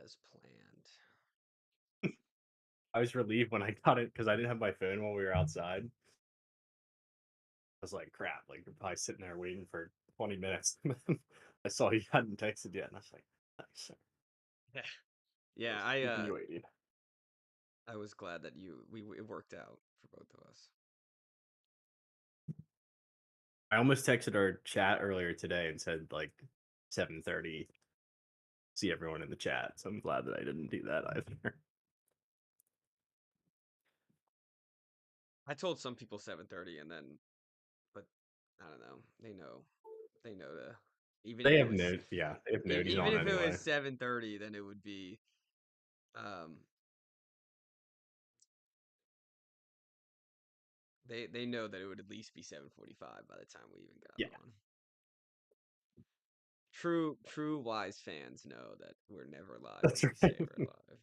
as planned. I was relieved when I got it because I didn't have my phone while we were outside. I was like, "Crap!" Like you're probably sitting there waiting for 20 minutes. And then I saw you hadn't texted yet, and I was like, "Nice." Yeah. I Yeah, was keeping you waiting. I was glad that it worked out for both of us. I almost texted our chat earlier today and said like 7:30. See everyone in the chat. So I'm glad that I didn't do that either. I told some people 7:30 and then but I don't know. They know to even They if it have was no, yeah, they have no even on if it was anyway. 7:30 then it would be um they know that it would at least be 7:45 by the time we even got Yeah, on. True wise fans know that we're never live that's when we say right. we're live.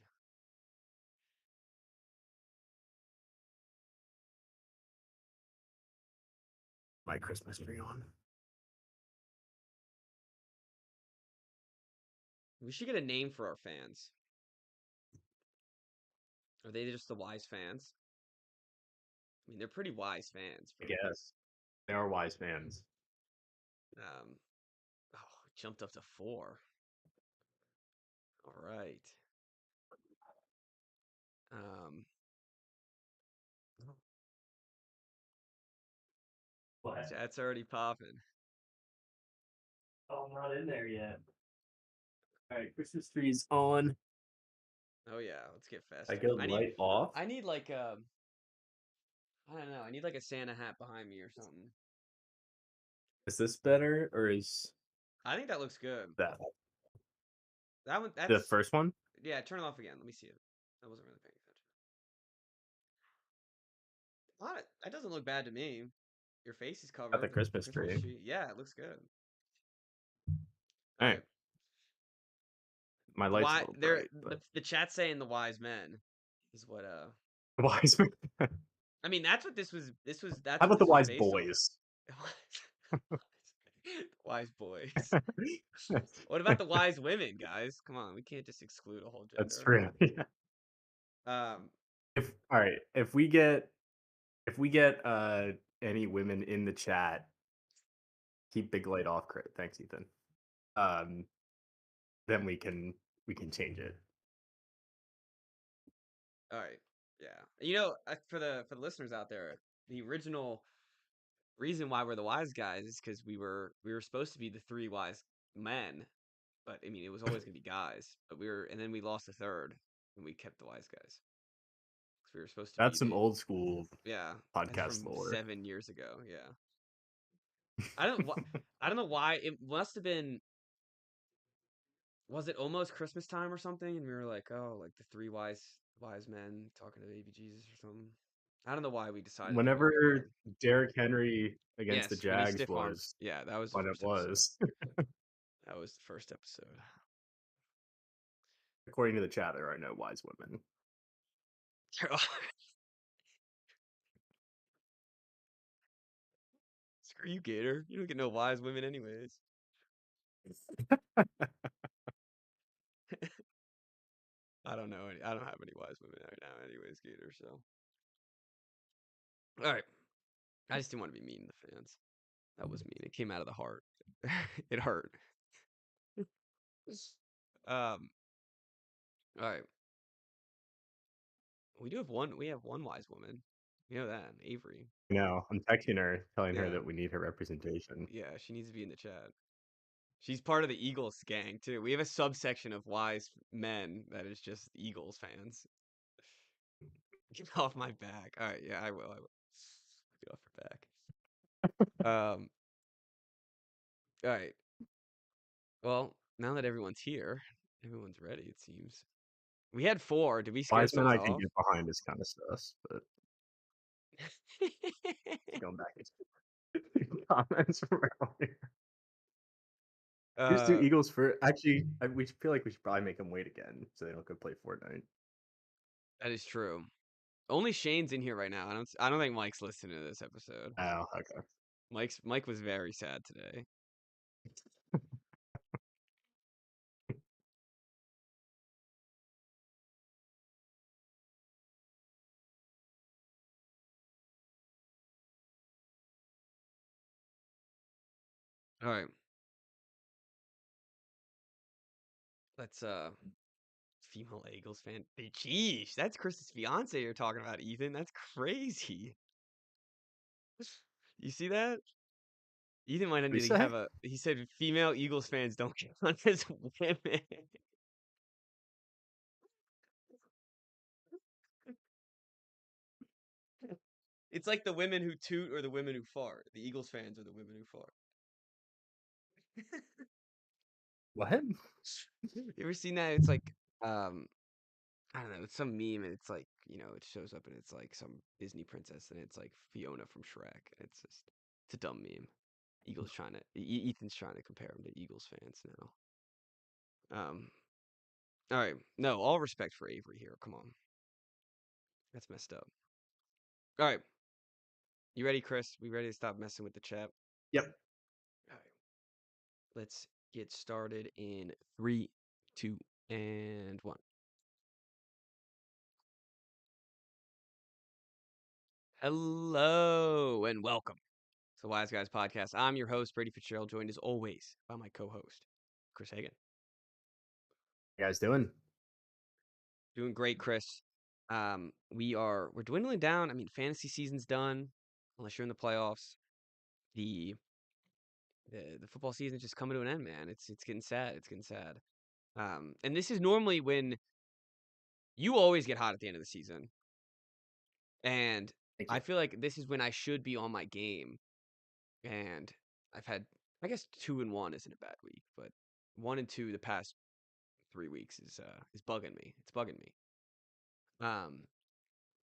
My Christmas tree on. We should get a name for our fans. Are they just the wise fans? I mean, they're pretty wise fans I for guess they are wise fans. um oh, jumped up to 4. All right. Um What? chat's already popping. Oh, I'm not in there yet. All right, Christmas tree's on. Oh yeah, let's get I festive. go light off. I need like I don't know, I need like a Santa hat behind me or something. Is this better or is I think that looks good. that That one the that's first one? yeah, turn it off again. Let me see it. I wasn't really paying attention. That doesn't look bad to me. Your face is Got the covered. The Christmas Christmas tree. tree. Yeah, it looks good. All All right, right. my The light's a why little they're bright, but the chat's saying the wise men is what wise. I mean that's How what about the this was wise based on. boys? Wise boys. What about the wise women, guys? Come on, we can't just exclude a whole That's gender. true. Yeah. Um, If all right, if we get any women in the chat, keep big light off. Crit. Thanks, Ethan. Um, then we can change it. all right, yeah. For the listeners out there, the original reason why we're the wise guys is because we were supposed to be the 3 wise men, but I mean it was always gonna be guys. But and then we lost a third, and we kept the wise guys because we were supposed to be That's some the old school yeah. That's podcast from lore. 7 years ago. Yeah, I don't wh- I don't know why it must have been. Was it almost Christmas time or something? And we were like, oh, like the 3 wise men talking to baby Jesus or something. I don't know why we decided to bring that Whenever up. Derrick Henry against the Yes, when he Jags stiff armed. was Yeah, that was the when it first episode. was, That was the first episode. according to the chat, there are no wise women. Screw you, Gator. You don't get no wise women anyways. I don't know. I don't have any wise women right now anyways, Gator, so. All right. I just didn't want to be mean to the fans. That was mean. It came out of the heart. It hurt. Um, all right. We have one wise woman. You know that, Avery. No, I'm texting her, telling her Yeah. that we need her representation. Yeah, she needs to be in the chat. She's part of the Eagles gang too. We have a subsection of wise men that is just Eagles fans. Get off my back. All right, yeah, I will. Get off your back. All right. Well, now that everyone's here, everyone's ready, it seems. We had 4. Did we scare Wise men someone I can off? get behind is kind of sus, but going back into comments from earlier. Just do uh, Eagles for actually. We feel like we should probably make them wait again so they don't go play Fortnite. that is true. Only Shane's in here right now. I don't think Mike's listening to this episode. Oh, okay. Mike was very sad today. All right. Let's female Eagles fan. Jeez, that's Chris's fiance you're talking about, Ethan. That's crazy. You see that? Ethan might What do need you to have say? a. He said female Eagles fans don't count as women. It's like the women who toot or the women who fart. The Eagles fans are the women who fart. What? You ever seen that? It's like um I don't know, it's some meme and it's like, it shows up and it's like some Disney princess and it's like Fiona from Shrek. It's just it's a dumb meme. Ethan's trying to compare him to Eagles fans now. All right. No, all respect for Avery here. Come on. That's messed up. All right. You ready, Chris? We ready to stop messing with the chat? Yep. All right. Let's get started in three, two, and one. Hello and welcome to the Wise Guys Podcast. I'm your host, Brady Fitzgerald, joined as always by my co-host, Chris Hagan. You guys doing? Doing great, Chris. We're dwindling down. I mean, fantasy season's done, unless you're in the playoffs. The the football season's just coming to an end, man. It's getting sad. It's getting sad. And this is normally when you always get hot at the end of the season. And Thank I you. feel like this is when I should be on my game. And I've had, I guess, 2-1 isn't a bad week, but 1-2 the past 3 weeks is bugging me. It's bugging me.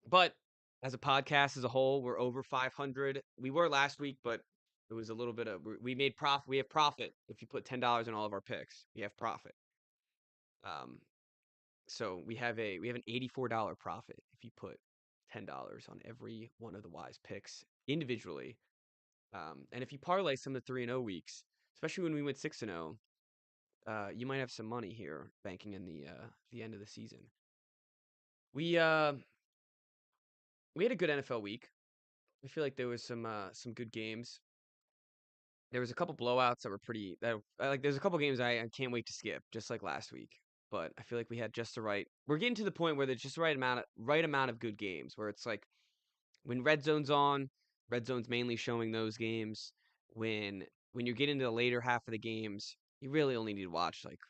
But as a podcast as a whole, we're over 500. We were last week, but it was a little bit of we made profit. We have profit if you put $10 in all of our picks. We have profit. Um, so we have an $84 profit if you put $10 on every one of the wise picks individually. And if you parlay some of the 3-0 weeks, especially when we went 6-0, you might have some money here banking in the end of the season. We uh we had a good NFL week. I feel like there was some good games. There was a couple blowouts that were pretty that like there's a couple games I can't wait to skip, just like last week. But I feel like we had just the right. We're getting to the point where there's just the right amount of good games where it's like when red zone's on, red zone's mainly showing those games. When you get into the later half of the games, you really only need to watch like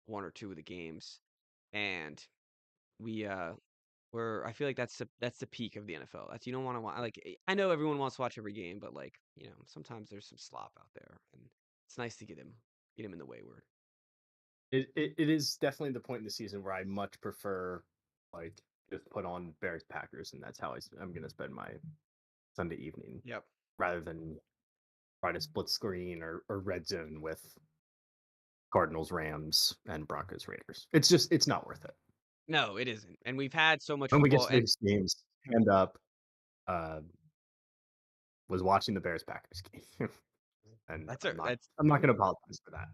one or two of the games. And we where I feel like that's the peak of the NFL. That's you don't want to watch like I know everyone wants to watch every game, but like sometimes there's some slop out there, and it's nice to get him in the wayward. It is definitely the point in the season where I much prefer like just put on Bears Packers, and that's how I'm gonna spend my Sunday evening Yep. rather than try to split screen or red zone with Cardinals, Rams, and Broncos, Raiders. It's not worth it. No, it isn't, and we've had so much When we get football, to and these games, hand up, uh, was watching the Bears Packers game, and that's I'm not gonna apologize for that.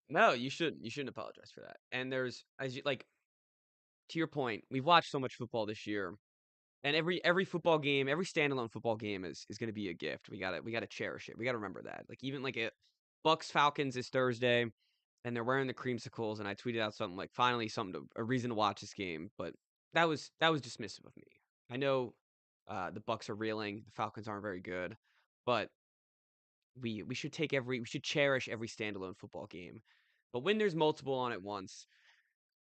no, you shouldn't apologize for that. And there's as you like to your point, we've watched so much football this year. And every football game, every standalone football game is going to be a gift. We gotta cherish it. We gotta remember that. Like even like it, Bucks Falcons is Thursday, and they're wearing the creamsicles. And I tweeted out something like, "Finally, a reason to watch this game." But that was dismissive of me. I know the Bucks are reeling. The Falcons aren't very good, but we should cherish every standalone football game. But when there's multiple on at once,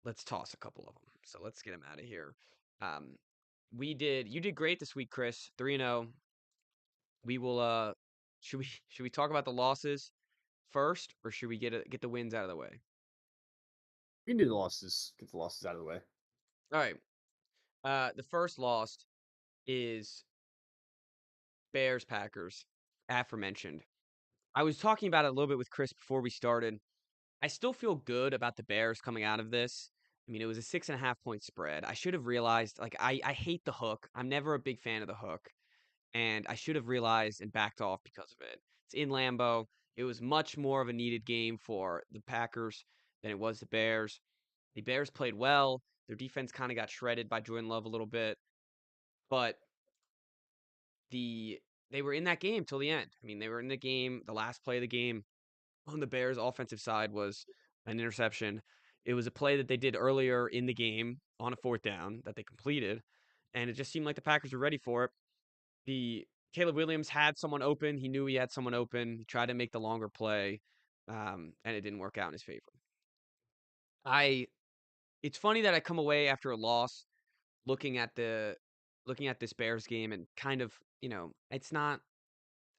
let's toss a couple of them. So let's get them out of here. Um, you did great this week, Chris. 3-0. We will should we talk about the losses first or should we get the wins out of the way? We can do the losses, get the losses out of the way. All right. The first loss is Bears Packers, aforementioned. I was talking about it a little bit with Chris before we started. I still feel good about the Bears coming out of this. I mean, it was a 6.5 point spread. I should have realized, like, I hate the hook. I'm never a big fan of the hook. And I should have realized and backed off because of it. It's in Lambeau. It was much more of a needed game for the Packers than it was the Bears. The Bears played well. Their defense kind of got shredded by Jordan Love a little bit, but the they were in that game till the end. I mean, they were in the game, the last play of the game. on the Bears' offensive side was an interception. It was a play that they did earlier in the game on a fourth down that they completed, and it just seemed like the Packers were ready for it. The Caleb Williams had someone open. He knew he had someone open. He tried to make the longer play, and it didn't work out in his favor. I. It's funny that I come away after a loss looking at the looking at this Bears game and kind of, it's not,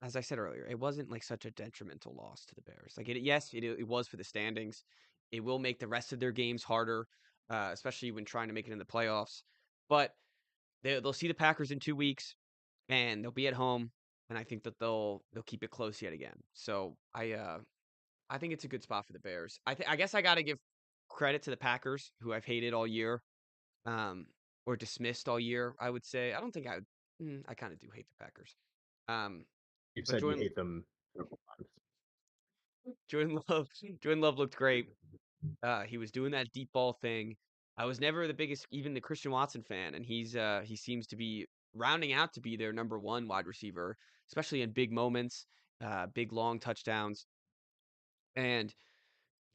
as I said earlier, it wasn't like such a detrimental loss to the Bears. Like yes, it was for the standings. It will make the rest of their games harder, especially when trying to make it in the playoffs. But they'll see the Packers in 2 weeks, and they'll be at home, and I think that they'll keep it close yet again. So I think it's a good spot for the Bears. I guess I got to give credit to the Packers, who I've hated all year, um, or dismissed all year. I would say I don't think I would. I kind of do hate the Packers. Um, You but said you hate them several times. Jordan Love, Jordan Love looked great. He was doing that deep ball thing. I was never the biggest, even the Christian Watson fan, and he seems to be rounding out to be their number one wide receiver, especially in big moments, big long touchdowns. And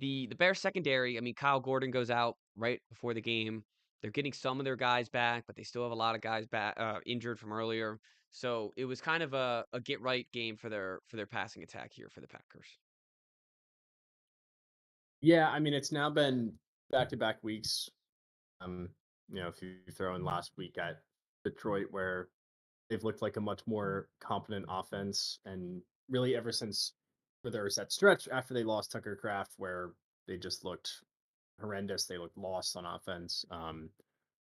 the Bears secondary, I mean, Kyle Gordon goes out right before the game. They're getting some of their guys back, but they still have a lot of guys back injured from earlier. So it was kind of a get right game for their passing attack here for the Packers. Yeah, I mean, it's now been back-to-back weeks. Um, if you throw in last week at Detroit, where they've looked like a much more competent offense, and really ever since where there was that stretch after they lost Tucker Kraft, where they just looked horrendous. They looked lost on offense.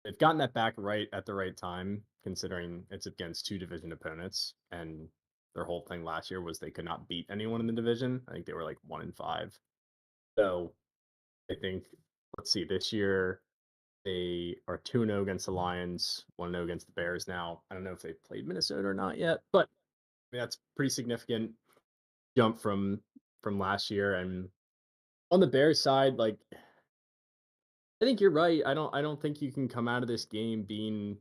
They've gotten that back right at the right time, considering it's against two division opponents, and their whole thing last year was they could not beat anyone in the division. I think they were like 1-5. So I think, let's see, this year they are 2-0 against the Lions, 1-0 against the Bears now. I don't know if they've played Minnesota or not yet, but I mean, that's pretty significant jump from last year. And on the Bears side, like, I think you're right. I don't think you can come out of this game being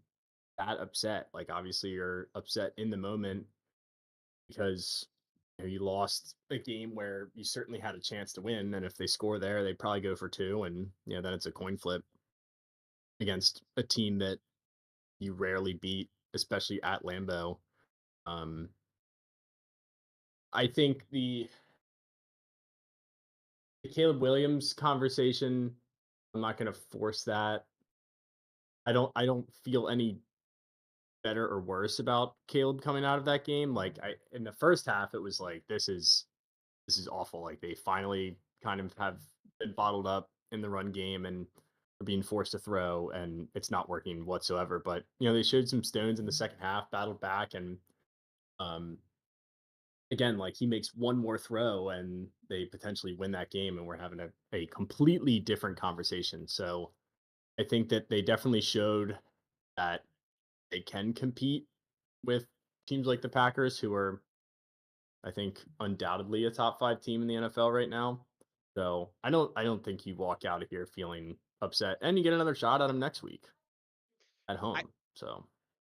that upset. Like, obviously you're upset in the moment because you lost a game where you certainly had a chance to win, and if they score there, they probably go for two, and then it's a coin flip against a team that you rarely beat, especially at Lambeau. Um, I think the Caleb Williams conversation, I'm not going to force that. I don't feel any better or worse about Caleb coming out of that game. Like, I in the first half, it was like this is awful. Like, they finally kind of have been bottled up in the run game and are being forced to throw, and it's not working whatsoever. But they showed some stones in the second half, battled back, and um, again, like, he makes one more throw and they potentially win that game, and we're having a completely different conversation. So I think that they definitely showed that they can compete with teams like the Packers, who are, I think, undoubtedly a top five team in the NFL right now. So I don't think you walk out of here feeling upset, and you get another shot at them next week at I home. So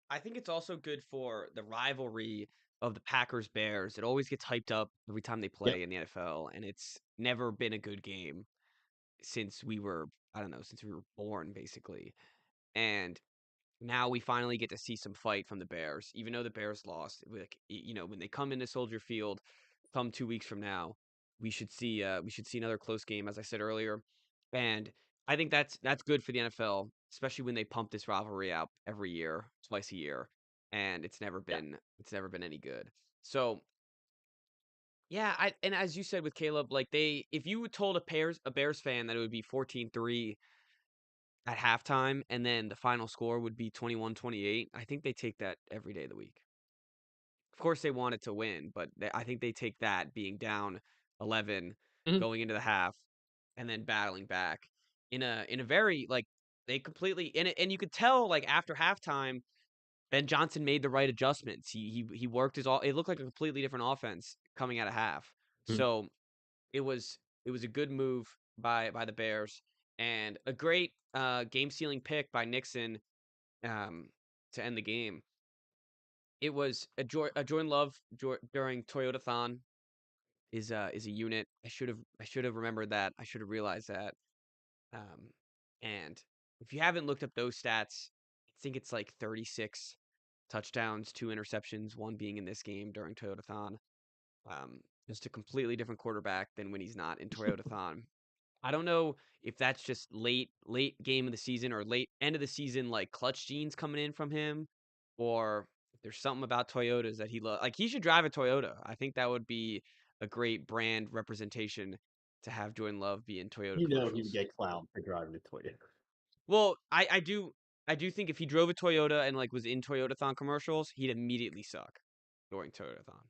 I think it's also good for the rivalry of the Packers Bears. It always gets hyped up every time they yeah, play in the NFL, and it's never been a good game since we were, I don't know, since we were born, basically. And now we finally get to see some fight from the Bears, even though the Bears lost. Like, when they come into Soldier Field, come 2 weeks from now, we should see another close game, as I said earlier, and I think that's good for the NFL, especially when they pump this rivalry out every year, twice a year, and yeah. it's never been any good. So yeah, and as you said with Caleb, like if you told a Bears fan that it would be 14-3 at halftime, and then the final score would be 21-28. I think they take that every day of the week. Of course, they want it to win, but I think they take that being down 11 Mhm. going into the half and then battling back in a very like they completely and you could tell like after halftime Ben Johnson made the right adjustments. He worked his all. It looked like a completely different offense coming out of half. Mhm. So it was a good move by the Bears and a great game sealing pick by Nixon um, to end the game. It was a Jordan Love during Toyotathon. is a unit. I should have remembered that. I should have realized that. Um, and if you haven't looked up those stats, I think it's like 36 touchdowns, 2 interceptions, one being in this game during Toyotathon. Um, just a completely different quarterback than when he's not in Toyotathon. I don't know if that's just late game of the season or late end of the season, like clutch genes coming in from him, or if there's something about Toyotas that like. He should drive a Toyota. I think that would be a great brand representation to have Jordan Love be in Toyota You know he would commercials. get clowned for driving a Toyota. Well, I do think if he drove a Toyota and like was in Toyotathon commercials, he'd immediately suck during Toyotathon.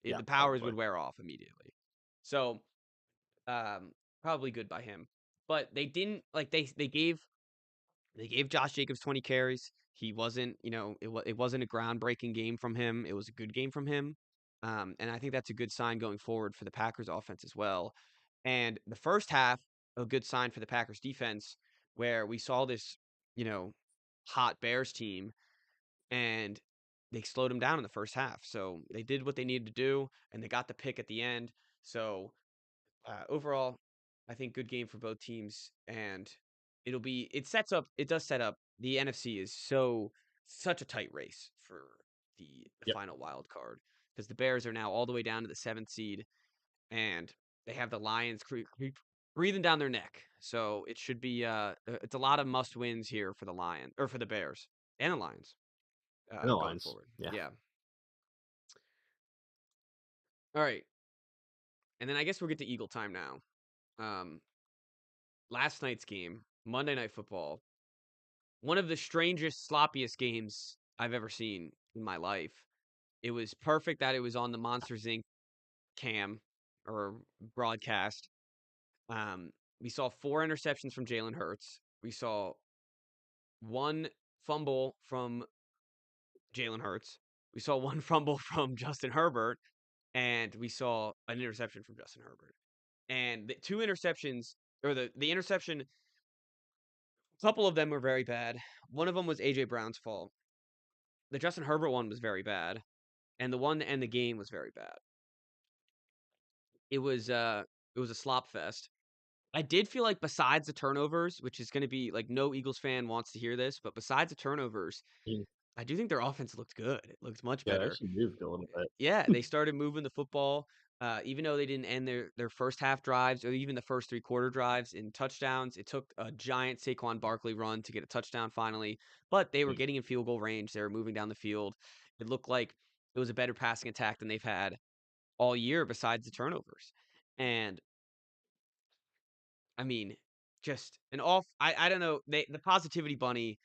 Yeah, The powers probably. would wear off immediately. So, um, probably good by him. But they didn't like they gave Josh Jacobs 20 carries. He wasn't, it wasn't a groundbreaking game from him. It was a good game from him. And I think that's a good sign going forward for the Packers offense as well. And the first half, a good sign for the Packers defense, where we saw this, you know, hot Bears team and they slowed them down in the first half. So they did what they needed to do and they got the pick at the end. So overall, I think good game for both teams, and it does set up the NFC is such a tight race for the Yep. final wild card because the Bears are now all the way down to the 7th seed, and they have the Lions breathing down their neck. So it should be it's a lot of must wins here for the Lion or for the Bears and the Lions And the going lines. forward. Yeah. Yeah. All right, and then I guess we'll get to Eagle time now. Um, Last night's game, Monday Night Football, one of the strangest, sloppiest games I've ever seen in my life. It was perfect that it was on the Monsters Inc. cam or broadcast. Um, we saw 4 interceptions from Jalen Hurts. We saw one fumble from Jalen Hurts. We saw one fumble from Justin Herbert, and we saw an interception from Justin Herbert. And the 2 interceptions, or the interception, a couple of them were very bad. One of them was AJ Brown's fault. The Justin Herbert one was very bad, and the one to end the game was very bad. It was it was a slop fest. I did feel like besides the turnovers, which is going to be like no Eagles fan wants to hear this, but besides the turnovers, Mm. I do think their offense looked good. It looked much Yeah, they better. actually moved a little bit. Yeah, they started moving the football. Even though they didn't end their first half drives or even the first 3 quarter drives in touchdowns, it took a giant Saquon Barkley run to get a touchdown finally. But they were Mm. getting in field goal range. They were moving down the field. It looked like it was a better passing attack than they've had all year besides the turnovers. And I mean, just an off. I don't know. The positivity bunny.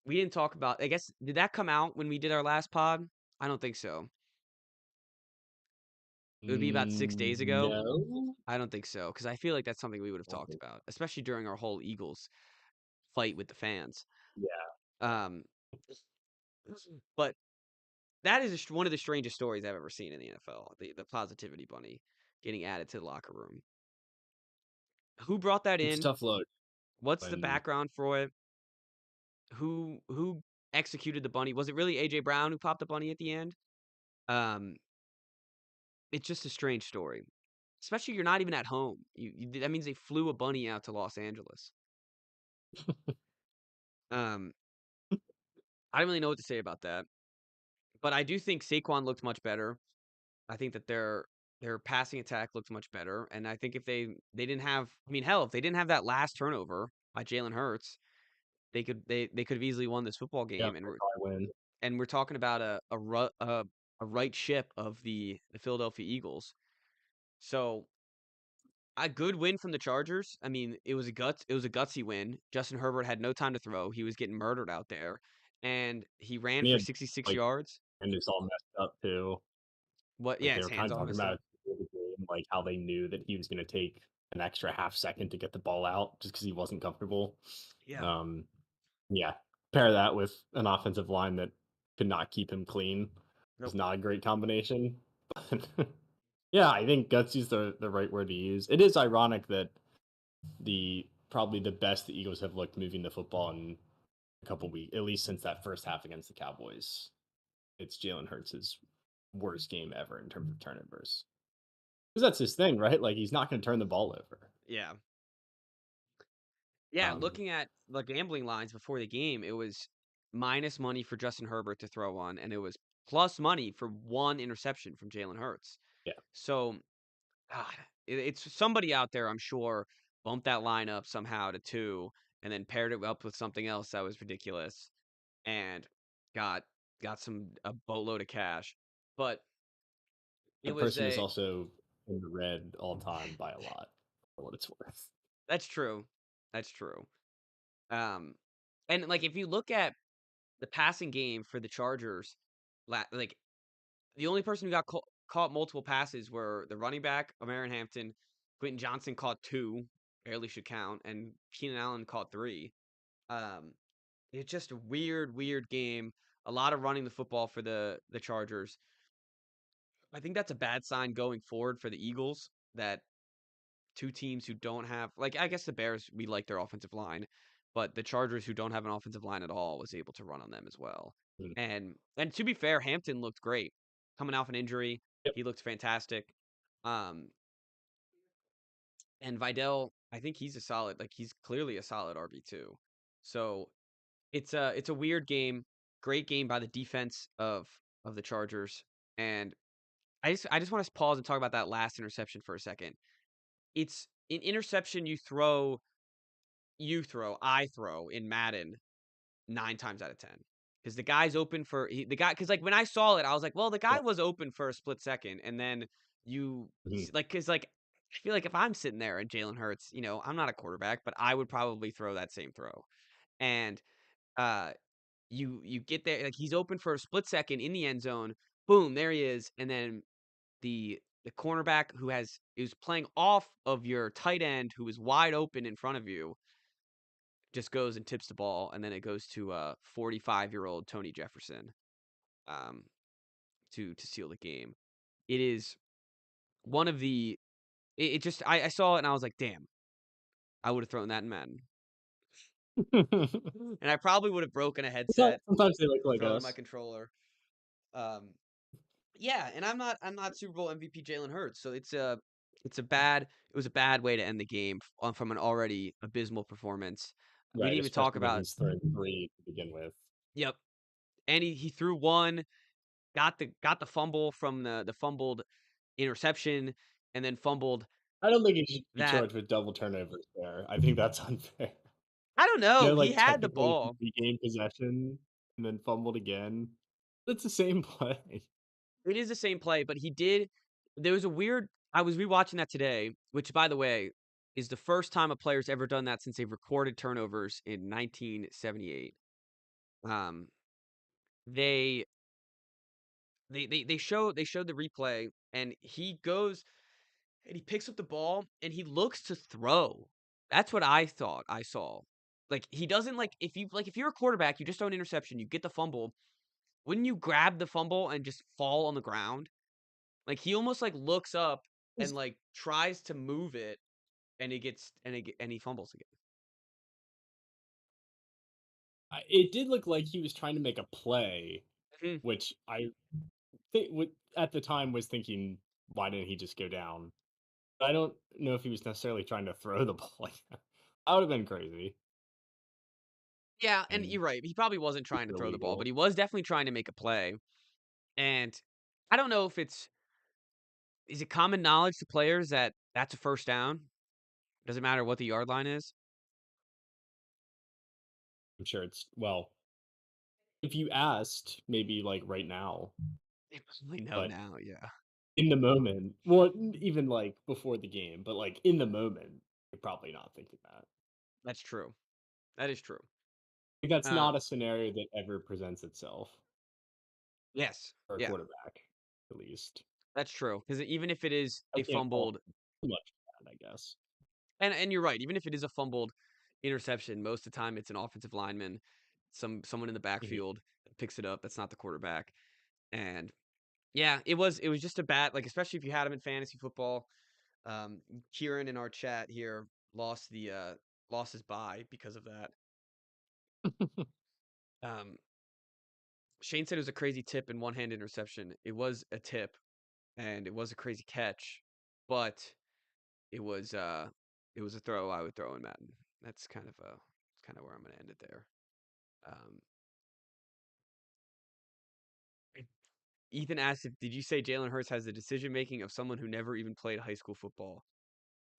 We didn't talk about. I guess did that come out when we did our last pod? I don't think so. It would be about 6 days ago. No. I don't think so because I feel like that's something we would have I don't talked think- about, especially during our whole Eagles fight with the fans. Yeah. Um, but that is one of the strangest stories I've ever seen in the NFL. The positivity bunny getting added to the locker room. Who brought that It's a in? tough look What's the when background for it? Who executed the bunny? Was it really AJ Brown who popped the bunny at the end? Um, it's just a strange story. Especially you're not even at home. That means they flew a bunny out to Los Angeles. Um, I don't really know what to say about that. But I do think Saquon looked much better. I think that their passing attack looked much better. And I think if they didn't have I mean, hell, if they didn't have that last turnover by Jalen Hurts, they could have easily won this football yeah, game. they probably win. And we're talking about a right ship of the Philadelphia Eagles. So a good win from the Chargers. I mean, it was a gutsy win. Justin Herbert had no time to throw. He was getting murdered out there, and he ran And he for had 66 like yards. and it's all messed up too. What? Like Yeah, they his were kind hands of all talking messed about up. it before the game, like how they knew that he was going to take an extra half second to get the ball out just because he wasn't comfortable. Yeah. Um, yeah, pair that with an offensive line that could not keep him clean was Nope. not a great combination. Yeah, I think gutsy is the right word to use. It is ironic that the probably the best the Eagles have looked moving the football in a couple weeks, at least since that first half against the Cowboys. It's Jalen Hurts' worst game ever in terms of turnovers. 'Cause that's his thing, right? Like, he's not gonna turn the ball over. Yeah. Yeah, Um, looking at the gambling lines before the game, it was minus money for Justin Herbert to throw one, and it was plus money for one interception from Jalen Hurts. yeah, So, God, it's somebody out there, I'm sure, bumped that line up somehow to 2 and then paired it up with something else that was ridiculous and got got a boatload of cash. But it that was person is a also in the red all time by a lot, for what it's worth. That's true. That's true. Um, and, like, if you look at the passing game for the Chargers, like, the only person who got caught multiple passes were the running back, O'Marion Hampton, Quentin Johnson caught 2, barely should count, and Keenan Allen caught 3. Um, it's just a weird, weird game. A lot of running the football for the Chargers. I think that's a bad sign going forward for the Eagles that 2 teams who don't have like, I guess the Bears, we like their offensive line, but the Chargers, who don't have an offensive line at all, was able to run on them as well. Mm, And to be fair, Hampton looked great. Coming off an injury, yep, he looked fantastic. Um, and Vidal, I think he's a solid like, he's clearly a solid RB2. So, it's a weird game. Great game by the defense of the Chargers, and I just wanna pause and talk about that last interception for a second. It's an interception I throw in Madden 9 times out of 10. Because the guy's open for the guy. Because like, when I saw it, I was like, "Well, the guy yep, was open for a split second," and then mhm. like, because like, I feel like if I'm sitting there and Jalen Hurts, I'm not a quarterback, but I would probably throw that same throw. And, uh, you get there, like, he's open for a split second in the end zone, boom, there he is, and then the cornerback is playing off of your tight end who is wide open in front of you, just goes and tips the ball, and then it goes to 45-year-old Tony Jefferson, um, to seal the game. It is one of the it just I saw it and I was like, "Damn, I would have thrown that in Madden." And I probably would have broken a headset Sometimes they look like throwing my us. controller. Um, yeah, and I'm not Super Bowl MVP Jalen Hurts, so it was a bad way to end the game from an already abysmal performance. We Right, didn't even talk especially when about he's throwing 3 to begin with. Yep, and he threw one, got the fumble from the fumbled interception, and then fumbled I don't think he should be that charged with double turnovers there. I think that's unfair. I don't know, he Like, had the technically he ball. regained possession and then fumbled again. That's the same play. It is the same play, but there was a weird I was rewatching that today, which, by the way, is the first time a player's ever done that since they've recorded turnovers in 1978. Um, they they showed the replay, and he goes and he picks up the ball and he looks to throw. That's what I thought I saw. Like, he doesn't if you're a quarterback, you just throw an interception, you get the fumble. Wouldn't you grab the fumble and just fall on the ground? Like, he almost, like, looks up and, like, tries to move it, and he fumbles again. It did look like he was trying to make a play, Mhm. which I think would at the time was thinking, "Why didn't he just go down?" I don't know if he was necessarily trying to throw the ball like that. That would've been crazy Yeah, and and you're right, he probably wasn't trying to super throw the ball, but illegal. he was definitely trying to make a play, and I don't know if is it common knowledge to players that that's a first down? Doesn't matter what the yard line is? I'm sure it's well, if you asked, maybe, like, right now, They probably know but now, yeah. in the moment well, even, like, before the game, but, like, in the moment, you're probably not thinking that. That's true. That is true. Like, that's not Um, a scenario that ever presents itself yes. for a Yeah, quarterback, at least. that's true. Because even if it is I a can't fault fumbled him too much for that, I guess. and you're right, even if it is a fumbled interception, most of the time it's an offensive lineman, someone in the Mhm. backfield that picks it up, that's not the quarterback, and yeah, it was just a bad like, especially if you had him in fantasy football. Kieran in our chat here lost his bye because of that. Um, Shane said it was a crazy tip and one-hand interception. It was a tip, and it was a crazy catch, but it was uh it was a throw I would throw in Madden. That's kind of where I'm gonna end it there. Um, Ethan asked if did you say Jalen Hurts has the decision making of someone who never even played high school football?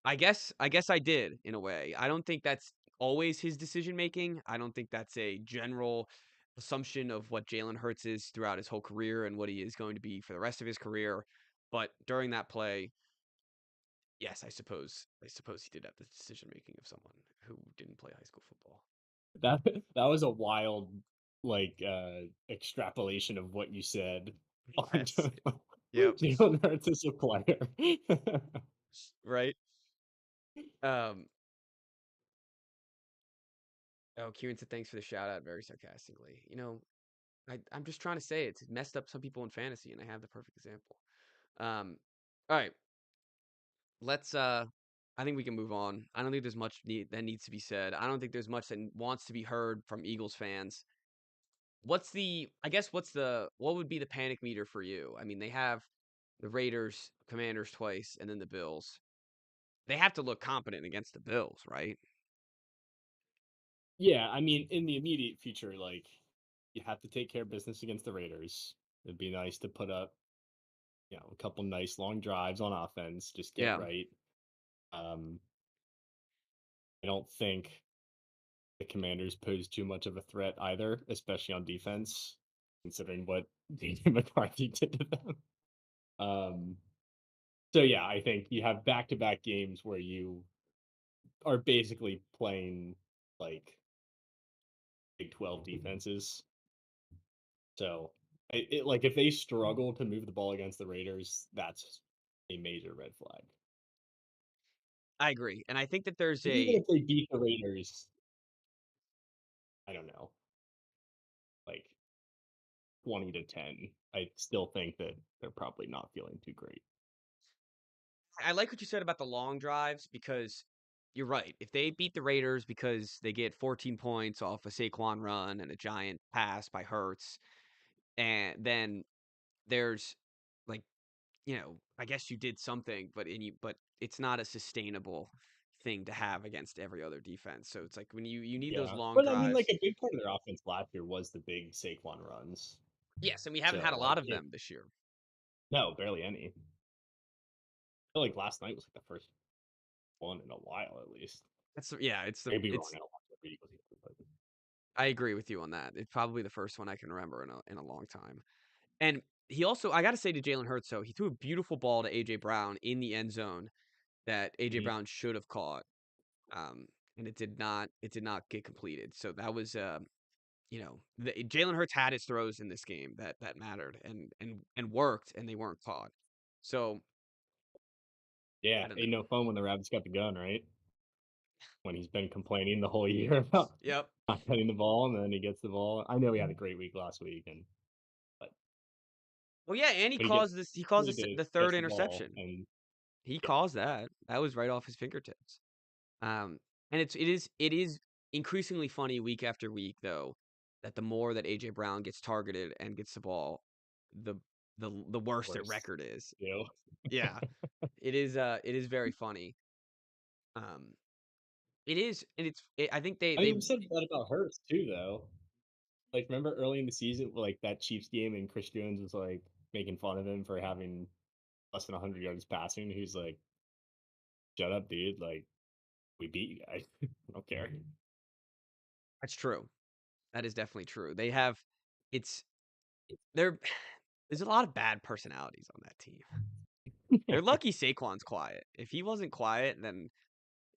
I guess I did in a way. I don't think that's always his decision making. I don't think that's a general assumption of what Jalen Hurts is throughout his whole career and what he is going to be for the rest of his career. But during that play, yes, I suppose he did have the decision making of someone who didn't play high school football. That that was a wild extrapolation of what you said on Yes. Yep. Jalen Hurts as a player. Right. Um. Oh, Kieran said thanks for the shout out very sarcastically. I'm just trying to say it's messed up some people in fantasy, and I have the perfect example. Um. All right. Let's. I think we can move on. I don't think there's much that needs to be said. I don't think there's much that wants to be heard from Eagles fans. What would be the panic meter for you? I mean, they have the Raiders, Commanders twice, and then the Bills. They have to look competent against the Bills, right? Yeah, I mean, in the immediate future, like you have to take care of business against the Raiders. It'd be nice to put up, a couple nice long drives on offense, just get Yeah. right. Um, I don't think the Commanders pose too much of a threat either, especially on defense, considering what DJ McCarthy did to them. Um, so yeah, I think you have back-to-back games where you are basically playing like Big 12 defenses. So, like if they struggle to move the ball against the Raiders, that's a major red flag. I agree. And I think that there's But even a if they beat the Raiders, I don't know, like 20-10, I still think that they're probably not feeling too great. I like what you said about the long drives because you're right. If they beat the Raiders because they get 14 points off a Saquon run and a giant pass by Hurts, and then there's like, I guess you did something, but it's not a sustainable thing to have against every other defense. So it's like when you need those Yeah, long but I mean, like drives. a big part of their offense last year was the big Saquon runs. Yes, and we haven't had a So lot like of it, them this year. no, barely any. I feel like last night was like the first one in a while, at least. That's yeah, Maybe wrong. it's I don't watch every Eagles game, but I agree with you on that. It's probably the first one I can remember in a long time. And he also, I got to say to Jalen Hurts, though, he threw a beautiful ball to AJ Brown in the end zone that AJ Mhm. Brown should have caught, and it did not get completed. So that was, Jalen Hurts had his throws in this game that mattered and worked, and they weren't caught. So Yeah, I don't know. ain't no fun when the rabbit's got the gun, right? When he's been complaining the whole year about Yep. not getting the ball, and then he gets the ball. I know he had a great week last week, and but Well, yeah, and he but he gets caused this. He caused really this, to the third gets the ball, interception. and He yeah, caused that. That was right off his fingertips. And it is increasingly funny week after week though that the more that AJ Brown gets targeted and gets the ball, the the worse their worse, record is. you know. Yeah. It is very funny. Um it is and I think they I mean, they we said that about Hurts too, though. Like, remember early in the season, like that Chiefs game, and Chris Jones was like making fun of him for having less than 100 yards passing. He's like, "Shut up, dude! Like, we beat you guys. I don't care." That's true. That is definitely true. They have it's there there's a lot of bad personalities on that team. They're lucky Saquon's quiet. If he wasn't quiet, then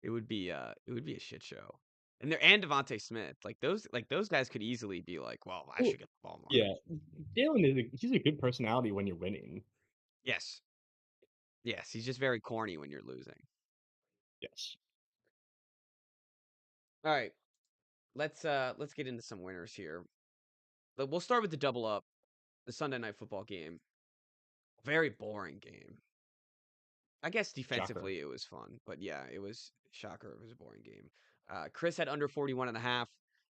it would be a shit show. And Devontae Smith, like those guys could easily be like, well, I Well, should get the ball more. yeah, Jalen is he's a good personality when you're winning. Yes. Yes, he's just very corny when you're losing. Yes. All right. Let's get into some winners here. But we'll start with the double up, the Sunday night football game. Very boring game. I guess Shocker. defensively it was fun, but yeah, it was shocker. It was a boring game. Chris had under 41.5.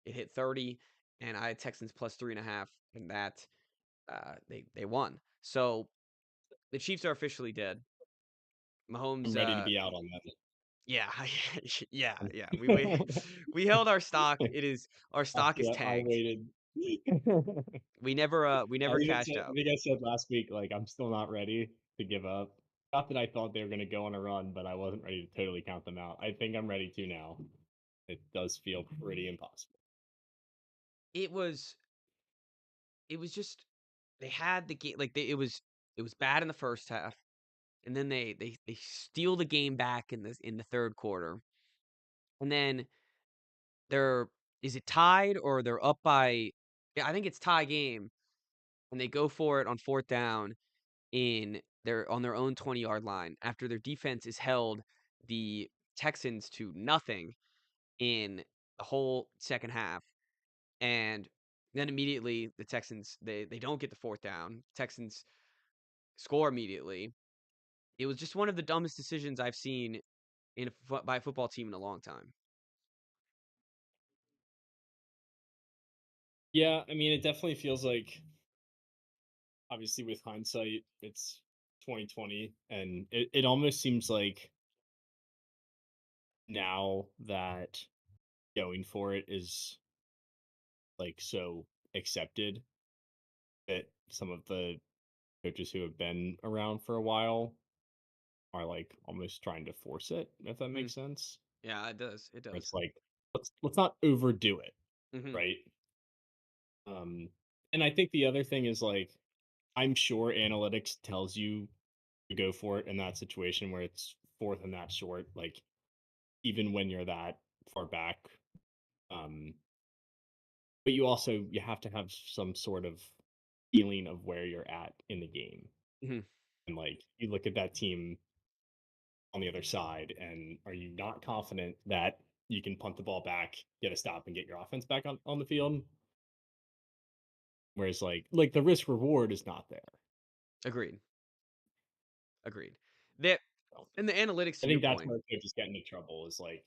It hit 30, and I had Texans plus 3.5, and that they won. So the Chiefs are officially dead. Mahomes, I'm ready to be out on that. yeah, yeah. We held our stock. Our stock is I tanked. waited. We never cashed I out. think I said last week, like, I'm still not ready to give up. Not that I thought they were gonna go on a run, but I wasn't ready to totally count them out. I think I'm ready to now. It does feel pretty impossible. It was it was just they had the game like it was bad in the first half, and then they steal the game back in the third quarter, and then they're is it tied or they're up by yeah, I think it's tie game, and they go for it on fourth down on their own 20-yard line after their defense is held the Texans to nothing in the whole second half. And then immediately the Texans they don't get the fourth down. Texans score immediately. It was just one of the dumbest decisions I've seen by a football team in a long time. Yeah, I mean, it definitely feels like, obviously, with hindsight, it's 2020, and it almost seems like now that going for it is like so accepted that some of the coaches who have been around for a while are like almost trying to force it, if that Mm, makes sense. yeah, it does. It Where does. it's like, let's not overdo it, Hmm. right? Um, and I think the other thing is like, I'm sure analytics tells you to go for it in that situation where it's fourth and that short, like even when you're that far back. Um, but you have to have some sort of feeling of where you're at in the game. Hmm. And like you look at that team on the other side, and are you not confident that you can punt the ball back, get a stop, and get your offense back on the field? Whereas like the risk reward is not there. Agreed. Agreed. That So, and the analytics I to your think that's point. where coaches get into trouble is like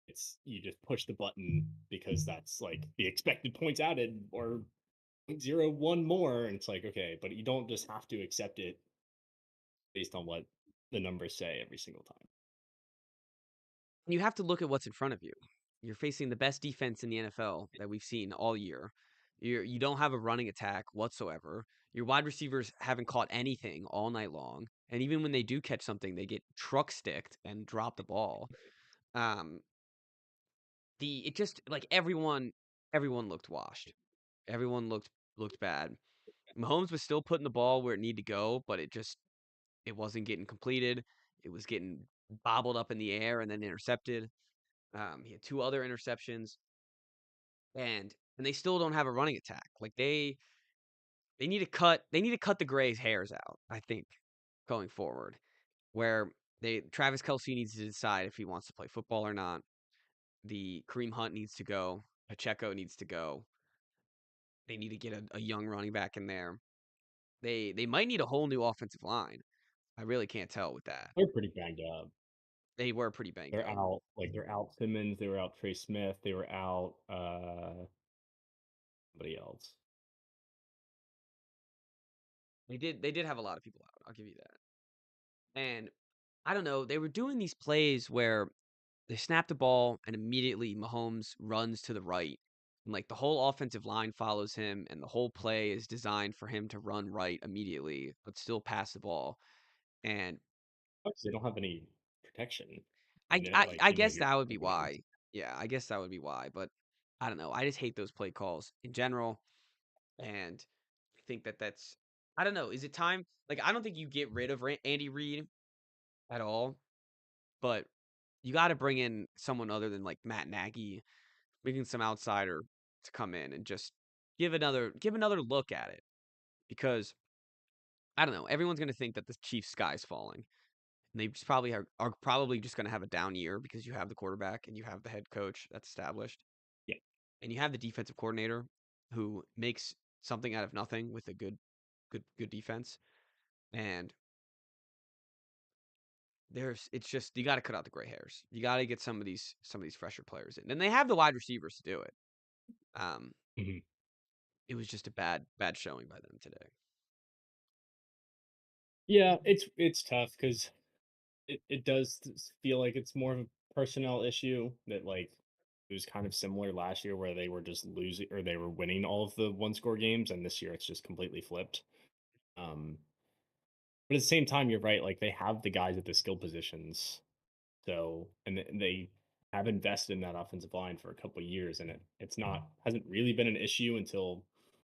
it's you just push the button because that's like the expected points added or 0.01 more, and it's like okay, but you don't just have to accept it based on what the numbers say every single time. You have to look at what's in front of you. You're facing the best defense in the NFL that we've seen all year. You don't have a running attack whatsoever. Your wide receivers haven't caught anything all night long, and even when they do catch something, they get truck sticked and drop the ball. Um, the it just like everyone looked washed. Everyone looked bad. Mahomes was still putting the ball where it needed to go, but it wasn't getting completed. It was getting bobbled up in the air and then intercepted. He had two other interceptions, and they still don't have a running attack. Like they need to cut the Gray's hairs out. I think going forward, where they Travis Kelsey needs to decide if he wants to play football or not. The Kareem Hunt needs to go. Pacheco needs to go. They need to get a young running back in there. They might need a whole new offensive line. I really can't tell with that. They're pretty banged up. They were pretty banged They're up. out. Like they're out Simmons. They were out Trey Smith. They were out somebody else. They did have a lot of people out. I'll give you that. And I don't know, they were doing these plays where they snap the ball and immediately Mahomes runs to the right. And like the whole offensive line follows him and the whole play is designed for him to run right immediately, but still pass the ball. And Because they don't have any protection. You know, like I you know guess you're that would be up against. why. Yeah, I guess that would be why. But I don't know. I just hate those play calls in general. And I think that's I don't know. Is it time? Like I don't think you get rid of Andy Reid at all, but you got to bring in someone other than like Matt Nagy, bringing some outsider to come in and just give another look at it because I don't know. Everyone's going to think that the Chiefs' sky's falling. And they just are probably just going to have a down year because you have the quarterback and you have the head coach that's established Yeah, and you have the defensive coordinator who makes something out of nothing with a good defense. And it's just you got to cut out the gray hairs. You got to get some of these fresher players in, and they have the wide receivers to do it. Um, hmm it was just a bad showing by them today. yeah. It's tough because it does feel like it's more of a personnel issue that like it was kind of similar last year where they were just losing or they were winning all of the one score games, and this year it's just completely flipped. Um, but at the same time, you're right. Like they have the guys at the skill positions, so they have invested in that offensive line for a couple of years, and it's not hasn't really been an issue until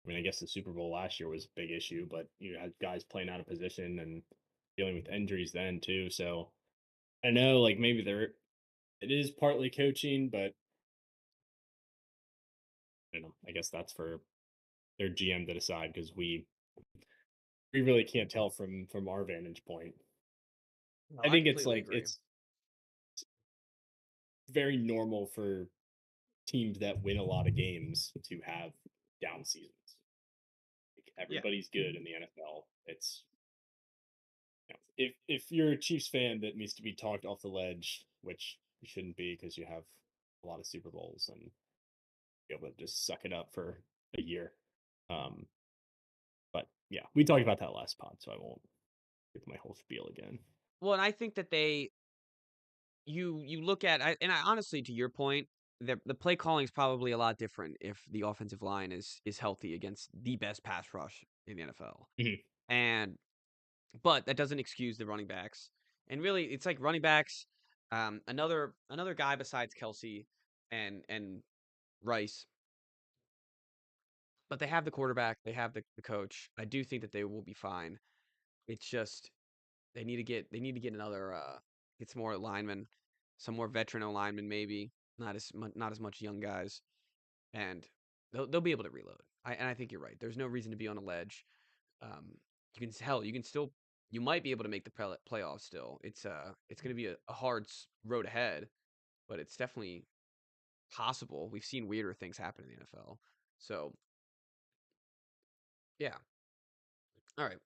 I mean, I guess the Super Bowl last year was a big issue, but you had guys playing out of position and dealing with injuries then too. So I know like maybe there it is partly coaching, but I don't know. I guess that's for their GM to decide because we really can't tell from our vantage point. No, I I think it's completely like agree. it's very normal for teams that win a lot of games to have down seasons. Like Yeah. everybody's good in the NFL. It's if you're a Chiefs fan that needs to be talked off the ledge, which you shouldn't be because you have a lot of Super Bowls and be able to just suck it up for a year. Um, but yeah, we talked about that last pod, so I won't give my whole spiel again. Well, and I think that you look at I honestly, to your point, the play calling is probably a lot different if the offensive line is healthy against the best pass rush in the NFL. Mhm. And but that doesn't excuse the running backs. And really, it's like running backs, another guy besides Kelsey and Rice, but they have the quarterback, they have the coach. I do think that they will be fine. It's just they need to get another get some more linemen, some more veteran linemen maybe, not as much young guys, and they'll be able to reload. And I think you're right. There's no reason to be on a ledge. Um, you can still you might be able to make the playoffs still. It's going to be a hard road ahead, but it's definitely possible. We've seen weirder things happen in the NFL. So, yeah. All right.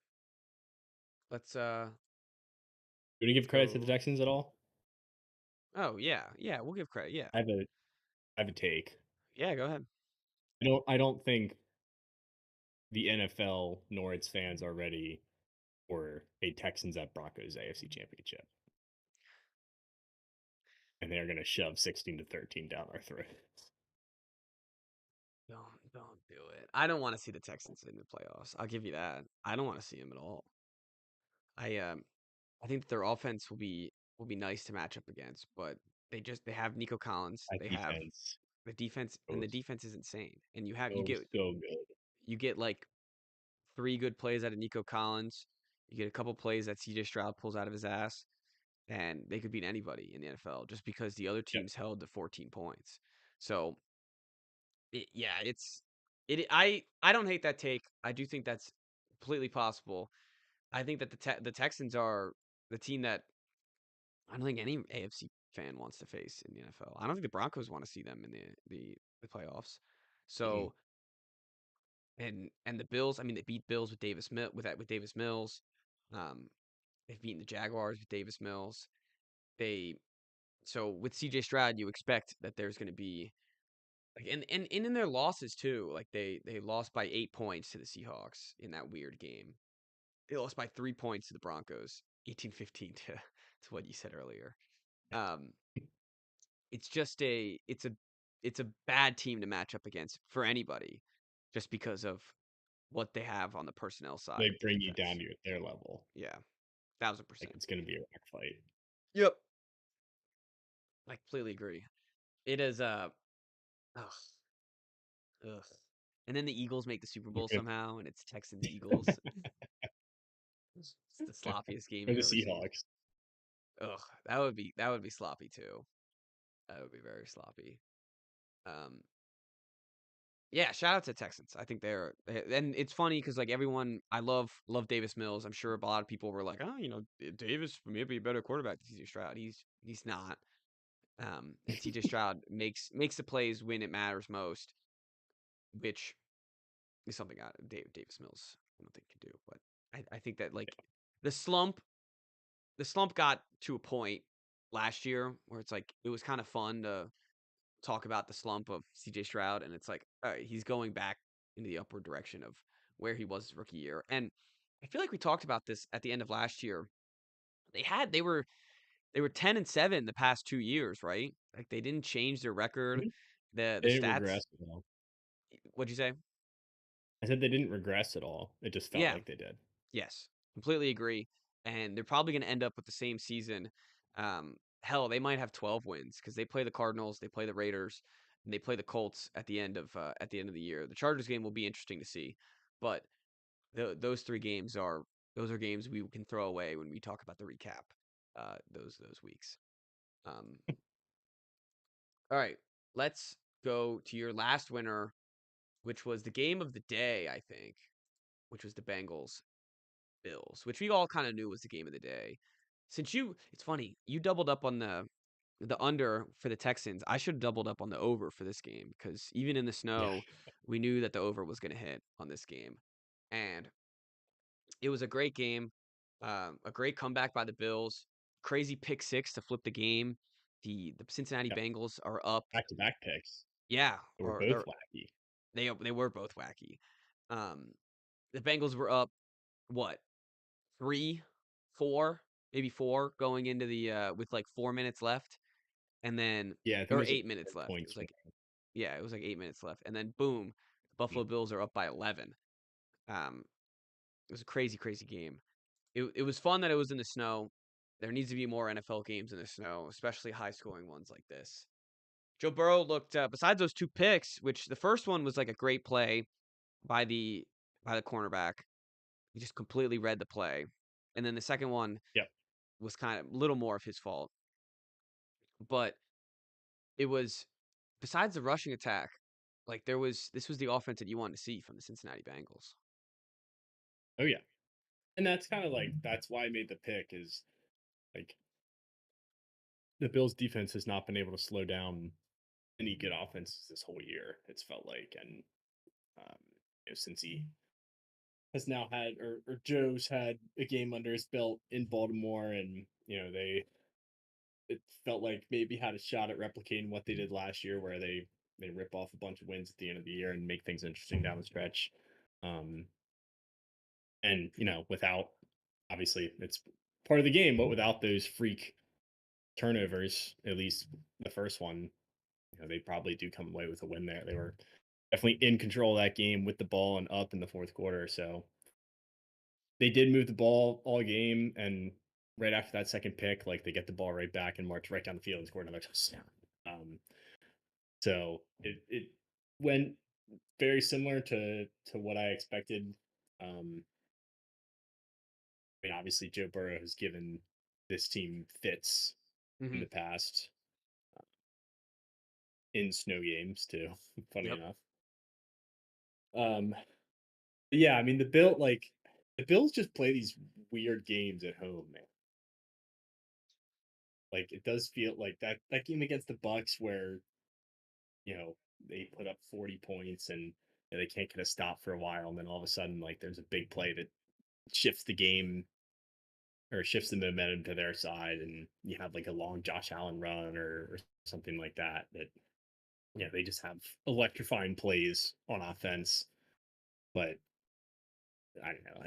Let's Do you give credit to the go. Texans at all? Oh, yeah. Yeah, we'll give credit. Yeah. I have a take. Yeah, go ahead. I don't think the NFL nor its fans are ready for a Texans at Broncos AFC Championship, and they're going to shove 16-13 down our throats. Don't do it. I don't want to see the Texans in the playoffs. I'll give you that. I don't want to see them at all. I um I think that their offense will be nice to match up against, but they have Nico Collins. That They have defense the defense, and the was defense is insane. And so good. you get like three good plays out of Nico Collins. You get a couple plays that CJ Stroud pulls out of his ass, and they could beat anybody in the NFL just because the other Yep. teams held to 14 points. So yeah, I don't hate that take. I do think that's completely possible. I think that the Texans are the team that I don't think any AFC fan wants to face in the NFL. I don't think the Broncos want to see them in the playoffs. Mhm. So and the Bills, I mean, they beat Bills with with Davis Mills. Um, they've beaten the Jaguars with Davis Mills. They so with CJ Stroud, you expect that there's going to be like and in their losses too. Like they lost by 8 points to the Seahawks in that weird game. They lost by 3 points to the Broncos, 18-15 to what you said earlier. Um, it's just it's a bad team to match up against for anybody, just because of what they have on the personnel side They with the bring you down defense. to their level. Yeah, 1000%. Like it's going to be a rock fight. Yep, I completely agree. It is ugh, ugh. And then the Eagles make the Super We're Bowl gonna- somehow, and it's Texans Eagles. It's the sloppiest game or you've the ever seen. Seahawks. Ugh, that would be sloppy too. That would be very sloppy. Um, yeah, shout out to Texans. I think and it's funny because like everyone, I love Davis Mills. I'm sure a lot of people were like, oh, Davis may be a better quarterback than CJ Stroud. He's not. And CJ Stroud makes the plays when it matters most, which is something Davis Mills I don't think can do. But I think that like the slump the slump got to a point last year where it's like it was kind of fun to talk about the slump of CJ Stroud, and it's like, all right, he's going back into the upward direction of where he was his rookie year. And I feel like we talked about this at the end of last year. They were They were 10-7 the past 2 years, right? Like, they didn't change their record. Mhm. The They didn't stats regress at all. what'd you say? I said they didn't regress at all. It just felt Yeah. like they did. Yes. Completely agree, and they're probably gonna end up with the same season. Hell, they might have 12 wins because they play the Cardinals, they play the Raiders, and they play the Colts at the end of the year. The Chargers game will be interesting to see, but those 3 games are those are games we can throw away when we talk about the recap, those weeks. Um, alright, let's go to your last winner, which was the game of the day, I think, which was the Bengals, Bills, which we all kinda knew was the game of the day. It's funny, you doubled up on the under for the Texans. I should have doubled up on the over for this game because even in the Yeah, snow, we knew that the over was gonna hit on this game, and it was a great game, a great comeback by the Bills, crazy pick six to flip the game. The Cincinnati yep. Bengals are up. Back-to-back picks. Yeah, They were or both wacky. they were both wacky. Um, the Bengals were up, what, 3, 4, maybe 4 going into the, with, like, 4 minutes left, and then Yeah, I think or there's a 8 minutes left. It points was for like yeah, it was like 8 minutes left, and then boom, the them. Buffalo Bills are up by 11. Um, it was a crazy, crazy game. It was fun that it was in the snow. There needs to be more NFL games in the snow, especially high-scoring ones like this. Joe Burrow looked, besides those 2 picks, which the first one was, like, a great play by the cornerback. He just completely read the play, and then the second one Yep. was kind of little more of his fault. But it was besides the rushing attack, like this was the offense that you wanted to see from the Cincinnati Bengals. Oh, yeah. And that's kinda like that's why I made the pick is, like, the Bills' defense has not been able to slow down any good offenses this whole year, it's felt like, and, um, since he has now had or Joe's had a game under his belt in Baltimore and, they it felt like maybe had a shot at replicating what they did last year where they rip off a bunch of wins at the end of the year and make things interesting down the stretch. Um, and without obviously it's part of the game, but without those freak turnovers, at least the first one, they probably do come away with a win there. They were definitely in control of that game with the ball and up in the fourth quarter. So they did move the ball all game, and right after that second pick, like they get the ball right back and march right down the field and score another touchdown. Um, so it went very similar to what I expected. I mean, obviously Joe Burrow has given this team fits in Hmm. the past in snow games too. Funny Yep. enough. Um, yeah, I mean the Bills just play these weird games at home, man. Like it does feel like that game against the Bucks where they put up 40 points and they can't get a stop for a while, and then all of a sudden like there's a big play that shifts the game or shifts the momentum to their side, and you have like a long Josh Allen run or something like that. That they just have electrifying plays on offense. But I don't know.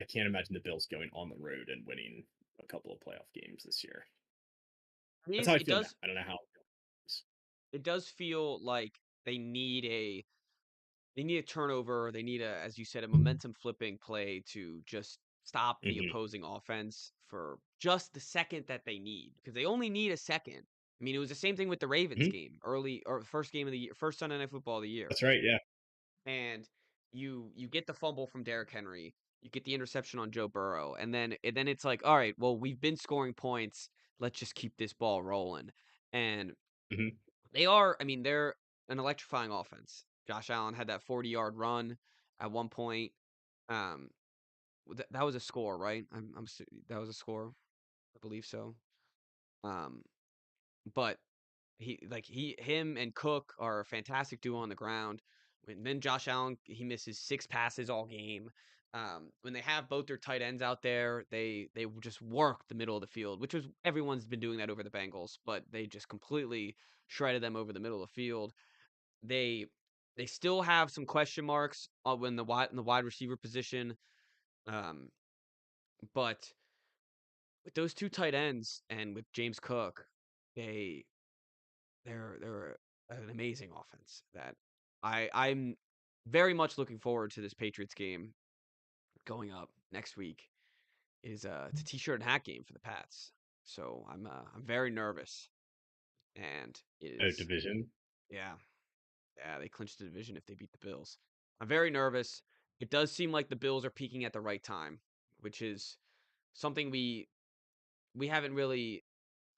I can't imagine the Bills going on the road and winning a couple of playoff games this year. I mean, That's how I feel now. I don't know how. it does feel like they need a they need a turnover. They need a, as you said, a momentum flipping play to just stop the Hmm. opposing offense for just the second that they need because they only need a second. I mean, it was the same thing with the Ravens Hmm. game, early or first game of the year, first Sunday Night Football of the year. That's right. Yeah. And you get the fumble from Derrick Henry, you get the interception on Joe Burrow, and then it's like, all right, well, we've been scoring points. Let's just keep this ball rolling. And Hmm. I mean, they're an electrifying offense. Josh Allen had that 40-yard run at one point. Um, that was a score, right? That was a score, I believe so. Um, but him and Cook are a fantastic duo on the ground. When then Josh Allen, he misses 6 passes all game. When they have both their tight ends out there, they will just work the middle of the field, which was everyone's been doing that over the Bengals, but they just completely shredded them over the middle of the field. They they still have some question marks when the wide receiver position, um, but with those 2 tight ends and with James Cook, they they're an amazing offense that I'm very much looking forward to this Patriots game going up next week. It's a t-shirt and hat game for the Pats. So I'm very nervous, and it Oh, is division. yeah. Yeah, they clinched the division if they beat the Bills. I'm very nervous. It does seem like the Bills are peaking at the right time, which is something we haven't really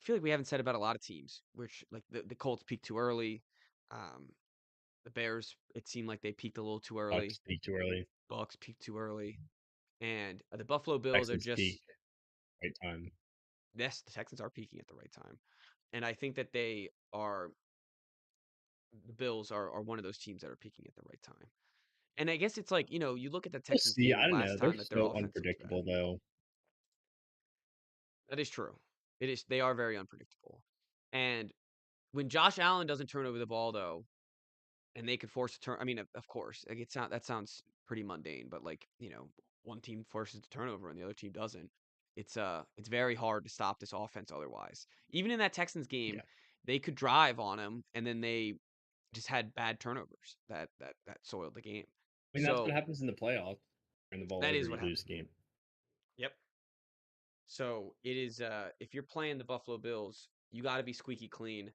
I feel like we haven't said about a lot of teams, which like the Colts peaked too early. Um, the Bears, it seemed like they peaked a little too early. Bucks peak too early. Bucks peaked too early, and the Buffalo Bills are Texans peak just right time. yes, the Texans are peaking at the right time, and I think that the Bills are one of those teams that are peaking at the right time. And I guess it's like, you look at the We'll Texans see. game I the don't know. last They're time that their so offense looked bad. unpredictable, though. That is true. It is. They are very unpredictable. And when Josh Allen doesn't turn over the ball, though, and they could force a turn. I mean, of course, like that sounds pretty mundane, but like one team forces the turnover and the other team doesn't. It's very hard to stop this offense otherwise. Even in that Texans game, Yeah. they could drive on him, and then they just had bad turnovers that soiled the game. I mean, that's what So happens in the playoffs. Turn the ball that over, is you what lose happened. the game. Yep. So it is if you're playing the Buffalo Bills, you got to be squeaky clean,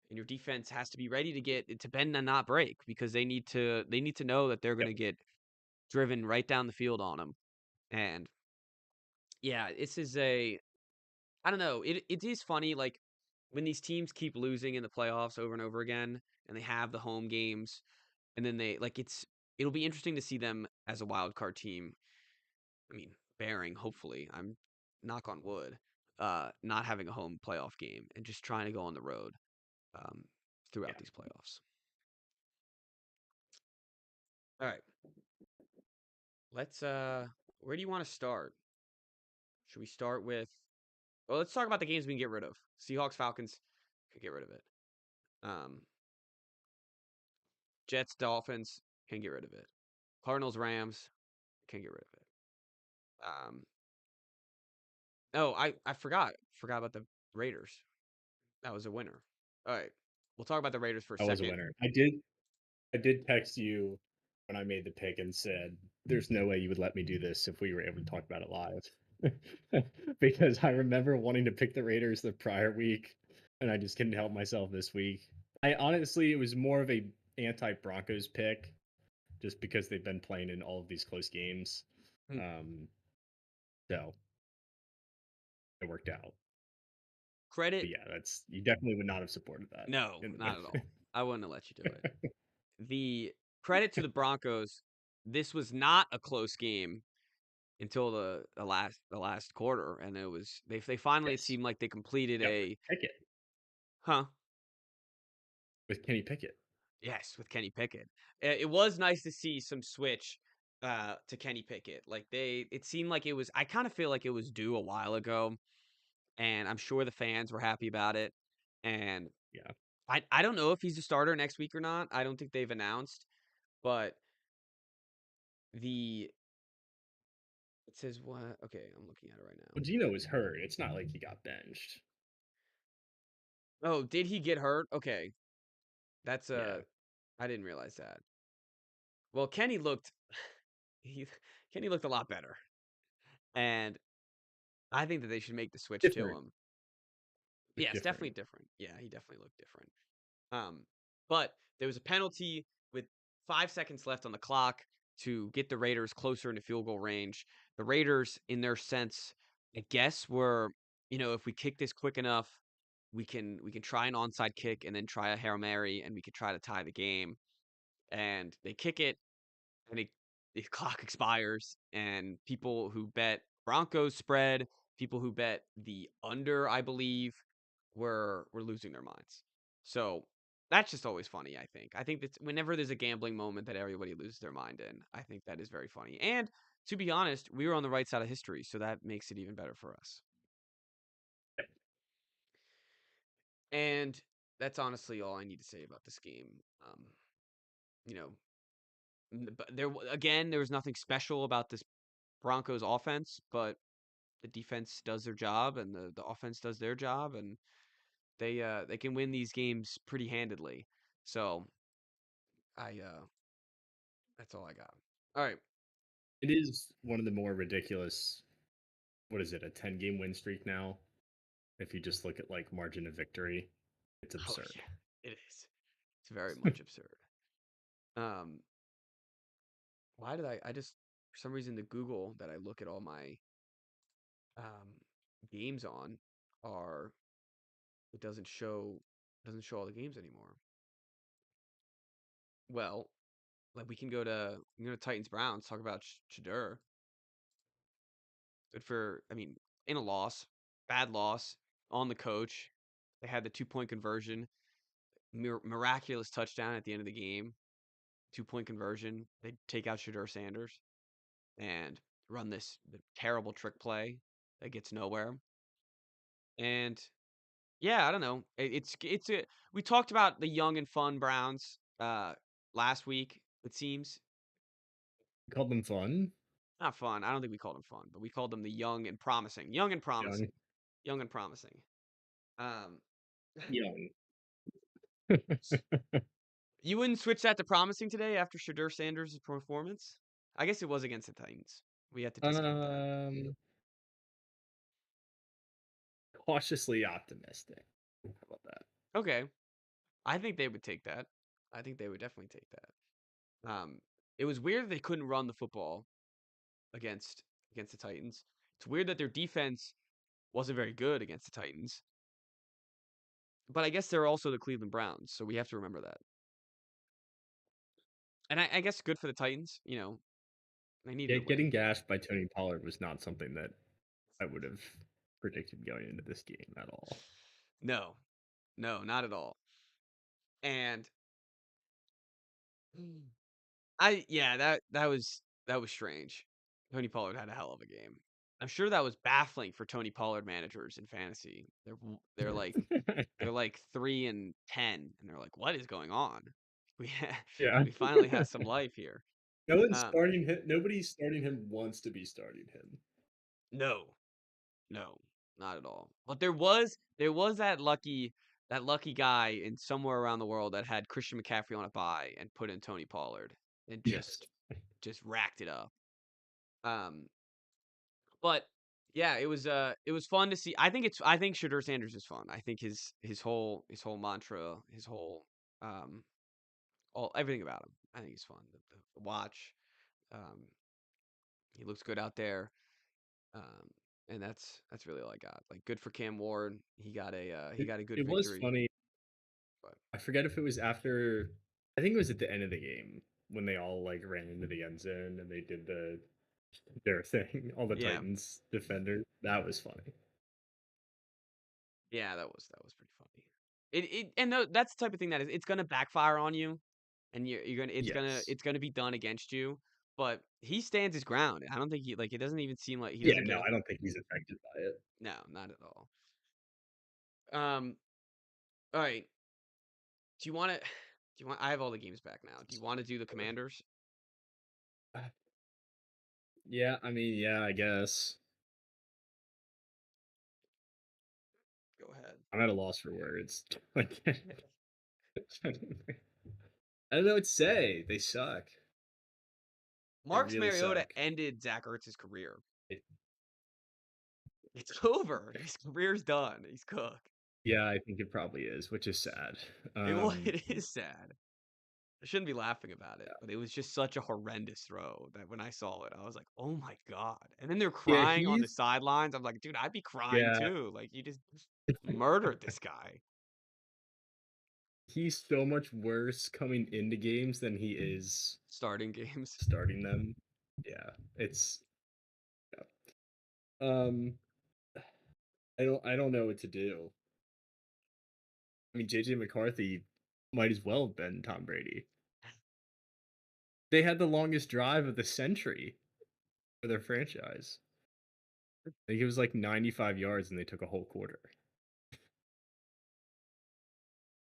and your defense has to be ready to get to bend and not break because they need to know that they're going Yep. to get driven right down the field on them. And yeah, this is a I don't know. It is funny like when these teams keep losing in the playoffs over and over again, and they have the home games, and then they like it'll be interesting to see them as a wild card team. I mean, bearing hopefully, I'm knock on wood, not having a home playoff game and just trying to go on the road um, throughout Yeah. these playoffs. All right, let's. Where do you want to start? Should we start with? Well, let's talk about the games we can get rid of. Seahawks, Falcons, can get rid of it. Um, Jets, Dolphins, can get rid of it. Cardinals, Rams, can get rid of it. Oh, I forgot about the Raiders. That was a winner. All right, we'll talk about the Raiders for a I was a second. winner. I did text you when I made the pick and said, "There's no way you would let me do this if we were able to talk about it live," because I remember wanting to pick the Raiders the prior week, and I just couldn't help myself this week. I honestly, it was more of a anti-Broncos pick, just because they've been playing in all of these close games. Hmm. Um, so it worked out. Credit But yeah, that's you definitely would not have supported that No, in the not win. at all. I wouldn't have let you do it. The credit to the Broncos, this was not a close game until the last quarter, and they finally it Yes, seemed like they completed yeah, with a Pickett, huh. with Kenny Pickett. Yes, with Kenny Pickett. It was nice to see some switch to Kenny Pickett. Like it seemed like it was I kind of feel like it was due a while ago, and I'm sure the fans were happy about it. And Yeah. I don't know if he's a starter next week or not. I don't think they've announced, but the it says what? Okay, I'm looking at it right now. Well, Gino was hurt. It's not like he got benched. Oh, did he get hurt? Okay. That's Yeah. I didn't realize that. Well, Kenny looked he Kenny looked a lot better. And I think that they should make the switch to Different. him. Look Yeah, it's definitely different. different. Yeah, he definitely looked different. But there was a penalty with 5 seconds left on the clock to get the Raiders closer into field goal range. The Raiders, in their sense, I guess, were if we kick this quick enough, we can try an onside kick and then try a hail mary, and we could try to tie the game. And they kick it, and the clock expires, and people who bet Broncos spread, people who bet the under, I believe, were losing their minds. So that's just always funny. I think that whenever there's a gambling moment that everybody loses their mind in, I think that is very funny. And to be honest, we were on the right side of history, so that makes it even better for us. And that's honestly all I need to say about this game. You know, but again, there was nothing special about this Broncos offense, but the defense does their job and the offense does their job, and they can win these games pretty handedly. So I that's all I got. All right. It is one of the more ridiculous. What is it? A 10-game win streak now? If you just look at like margin of victory, it's Oh absurd. yeah, it is. It's very much absurd. Um, why did I just for some reason the Google that I look at all my um games on are it doesn't show all the games anymore. Well, like we can go to Titans Browns, talk about Shadur. Good for I mean, in a loss, bad loss on the coach. They had the 2-point conversion, miraculous touchdown at the end of the game. 2-point conversion. They take out Shadur Sanders and run this terrible trick play that gets nowhere. And yeah, I don't know. It's a we talked about the young and fun Browns last week, it seems. You called them fun, Not fun. I don't think we called them fun, but we called them the young and promising. Young and young, promising. Young and promising. Um young. you wouldn't switch that to promising today after Shadur Sanders' performance? I guess it was against the Titans. We have to discount that. um, Cautiously optimistic. How about that? Okay. I think they would take that. I think they would definitely take that. It was weird that they couldn't run the football against against the Titans. It's weird that their defense wasn't very good against the Titans. But I guess they're also the Cleveland Browns, so we have to remember that. And I guess good for the Titans. They needed Yeah, a win. getting gashed by Tony Pollard was not something that I would have predicted going into this game at all. No, no, not at all. And yeah, that was strange. Tony Pollard had a hell of a game. I'm sure that was baffling for Tony Pollard managers in fantasy. They're like 3-10, and they're like, "What is going on? We Yeah. we finally have some life here." No one's Um, starting him. Nobody starting him wants to be starting him. no, no, not at all. But there was that lucky guy in somewhere around the world that had Christian McCaffrey on a bye and put in Tony Pollard and Yes. just racked it up. Um, but yeah, it was fun to see. I think Shadur Sanders is fun. I think his whole mantra, his whole um all everything about him. I think he's fun to watch. Um, he looks good out there. Um, and that's really all I got. Like good for Cam Ward. He got a good It was victory. funny. But I forget if it was after. I think it was at the end of the game when they all like ran into the end zone and they did their thing. All the yeah, Titans defenders. That was funny. yeah, that was pretty funny. That's the type of thing that it's gonna backfire on you, and you're gonna it's gonna Yes. it's gonna be done against you. But he stands his ground. I don't think he like it doesn't even seem like he Yeah. doesn't No, get I don't think he's affected by it. no, not at all. Um, all right. Do you want to? Do you want? I have all the games back now. Do you want to do the Commanders? Yeah. I mean, yeah. I guess Go ahead. I'm at a loss for words. Like, I don't know what to say. They suck. They Marcus really Mariota suck. ended Zach Ertz's career. It- It's over. His career's done. He's cooked. yeah, I think it probably is, which is sad. It is sad. I shouldn't be laughing about it, but it was just such a horrendous throw that when I saw it, I was like, "Oh my god!" And then they're Yeah, crying on the sidelines. I'm like, "Dude, I'd be crying yeah, too. Like, you just murdered this guy." he's so much worse coming into games than he is Starting games. starting them. Yeah, it's um I don't know what to do. I mean, JJ McCarthy might as well have been Tom Brady. They had the longest drive of the century for their franchise. I think it was like 95 yards and they took a whole quarter.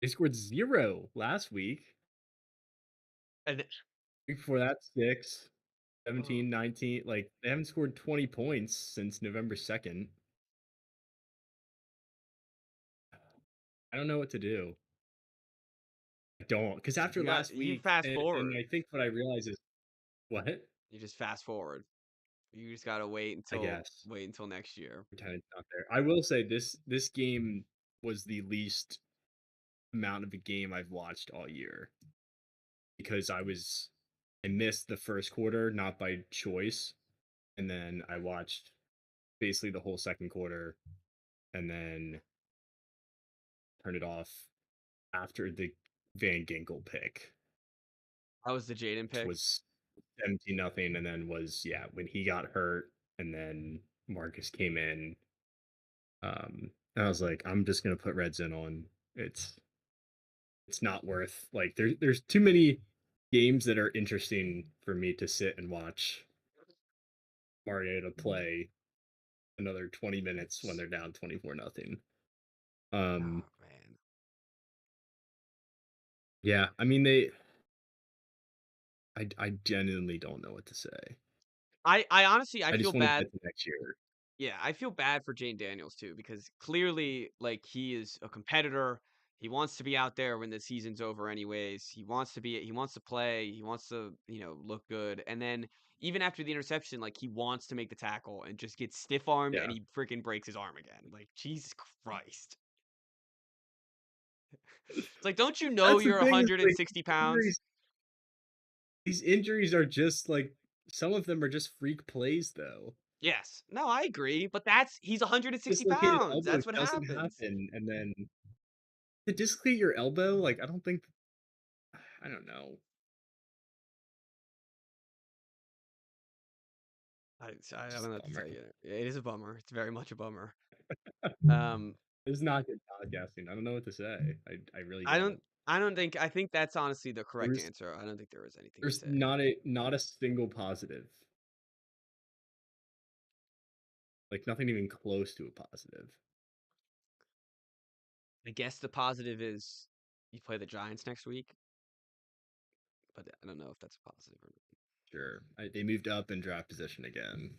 They scored 0 last week. And Week before that, 6. Oh, 17, 19, like, they haven't scored 20 points since November 2nd. I don't know what to do. I don't, because after last you week fast and forward. I think what I realize is what? You just fast forward. You just gotta I guess. wait until next year. Pretend it's not there. I will say this game was the least amount of a game I've watched all year because I missed the first quarter, not by choice, and then I watched basically the whole second quarter and then turned it off after the Van Ginkel pick, How was the Jaden which pick? was 17 nothing, and then was yeah, when he got hurt and then Marcus came in, I was like, I'm just gonna put red zone on. It's it's not worth like there's too many games that are interesting for me to sit and watch Mariota play another 20 minutes when they're down 24 nothing. Um Oh man. yeah, I mean I genuinely don't know what to say. I honestly I I feel just want to bad. get to next year. Yeah, I feel bad for Jane Daniels too because clearly, like, he is a competitor. He wants to be out there when the season's over anyways. He wants to play, he wants to, look good. And then even after the interception, like, he wants to make the tackle and just gets stiff-armed and Yeah. he freaking breaks his arm again. Like, Jesus Christ. It's like, don't you know That's the you're thing is 160 like pounds? injuries these injuries are just like some of them are just freak plays though. Yes. No, I agree, but he's 160 Dislocated pounds. elbow That's what doesn't happens. happen and then to dislocate your elbow, like I don't think I don't know. I don't Just know a what to bummer. tell you. It is a bummer. It's very much a bummer. Um, This is not good podcasting. I don't know what to say. I really I don't. don't I think that's honestly the correct There's answer. I don't think there was anything to there's say. not a single positive. Like nothing even close to a positive. I guess the positive is you play the Giants next week, but I don't know if that's a positive or not. Sure. They moved up in draft position again.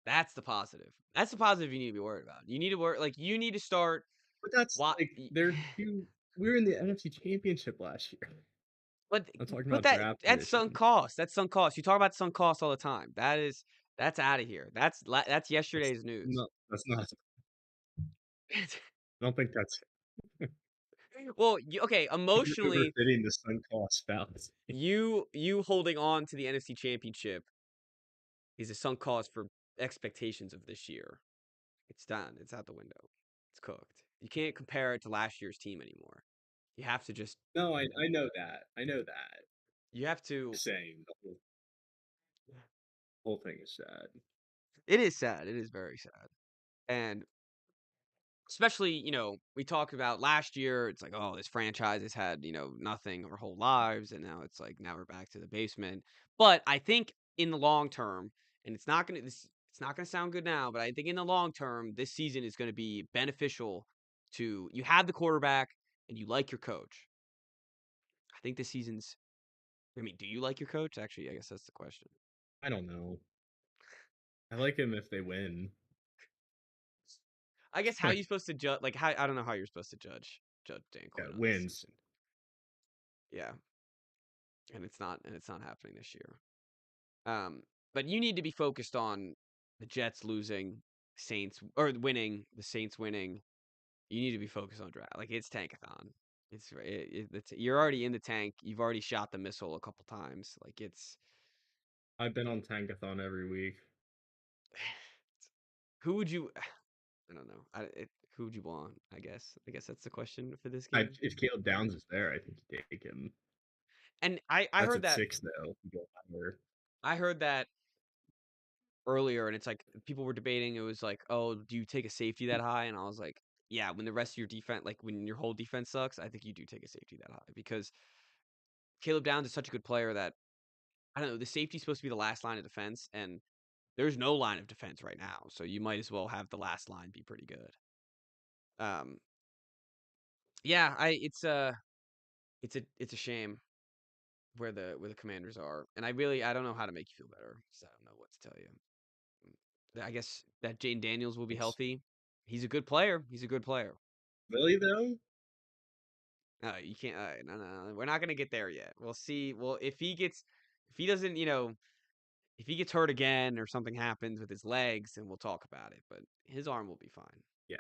That's the positive. That's the positive you need to be worried about. You need to work like you need to start But that's what like they're two we were in the NFC championship last year. but I'm talking but about draft that's position. sunk cost. That's sunk cost. You talk about sunk cost all the time. That's out of here. That's yesterday's news. That's not I don't think that's Well, okay, emotionally, overfitting the sunk cost fallacy. you holding on to the NFC Championship is a sunk cost for expectations of this year. It's done. It's out the window. It's cooked. You can't compare it to last year's team anymore. You have to just No, I know that. I know that. you have to Saying the whole thing is sad. it is sad. It is very sad. And especially, we talked about last year, it's like, oh, this franchise has had, nothing our whole lives, and now it's like now we're back to the basement. But I think in the long term, and it's not gonna sound good now, but I think in the long term, this season is gonna be beneficial to you have the quarterback and you like your coach. I think this season's I mean, do you like your coach? Actually, I guess that's the question. I don't know. I like him if they win. I guess how you supposed to judge like how I don't know how you're supposed to judge Dan Yeah, Quinn on this wins. season. Yeah. And it's not happening this year. But you need to be focused on the Jets losing, Saints or winning, the Saints winning. You need to be focused on draft. Like it's tankathon. You're already in the tank. You've already shot the missile a couple times. Like it's I've been on Tankathon every week. who would you? I don't know. Who would you want? I guess that's the question for this I game. if Caleb Downs is there, I think you take him. And I That's heard at that 6 though. You go higher. I heard that earlier, and it's like people were debating. It was like, oh, do you take a safety that high? And I was like, yeah. When the rest of your defense, like when your whole defense sucks, I think you do take a safety that high because Caleb Downs is such a good player that I don't know. The safety's supposed to be the last line of defense, and there's no line of defense right now, so you might as well have the last line be pretty good. Um, yeah, it's a shame. where the Commanders are, and I don't know how to make you feel better. So I don't know what to tell you. I guess that Jane Daniels will be Thanks. healthy. He's a good player. He's a good player. Really though? You can't. No, no, no, we're not gonna get there yet. We'll see. Well, if he doesn't, if he gets hurt again or something happens with his legs, then we'll talk about it. But his arm will be fine. Yeah,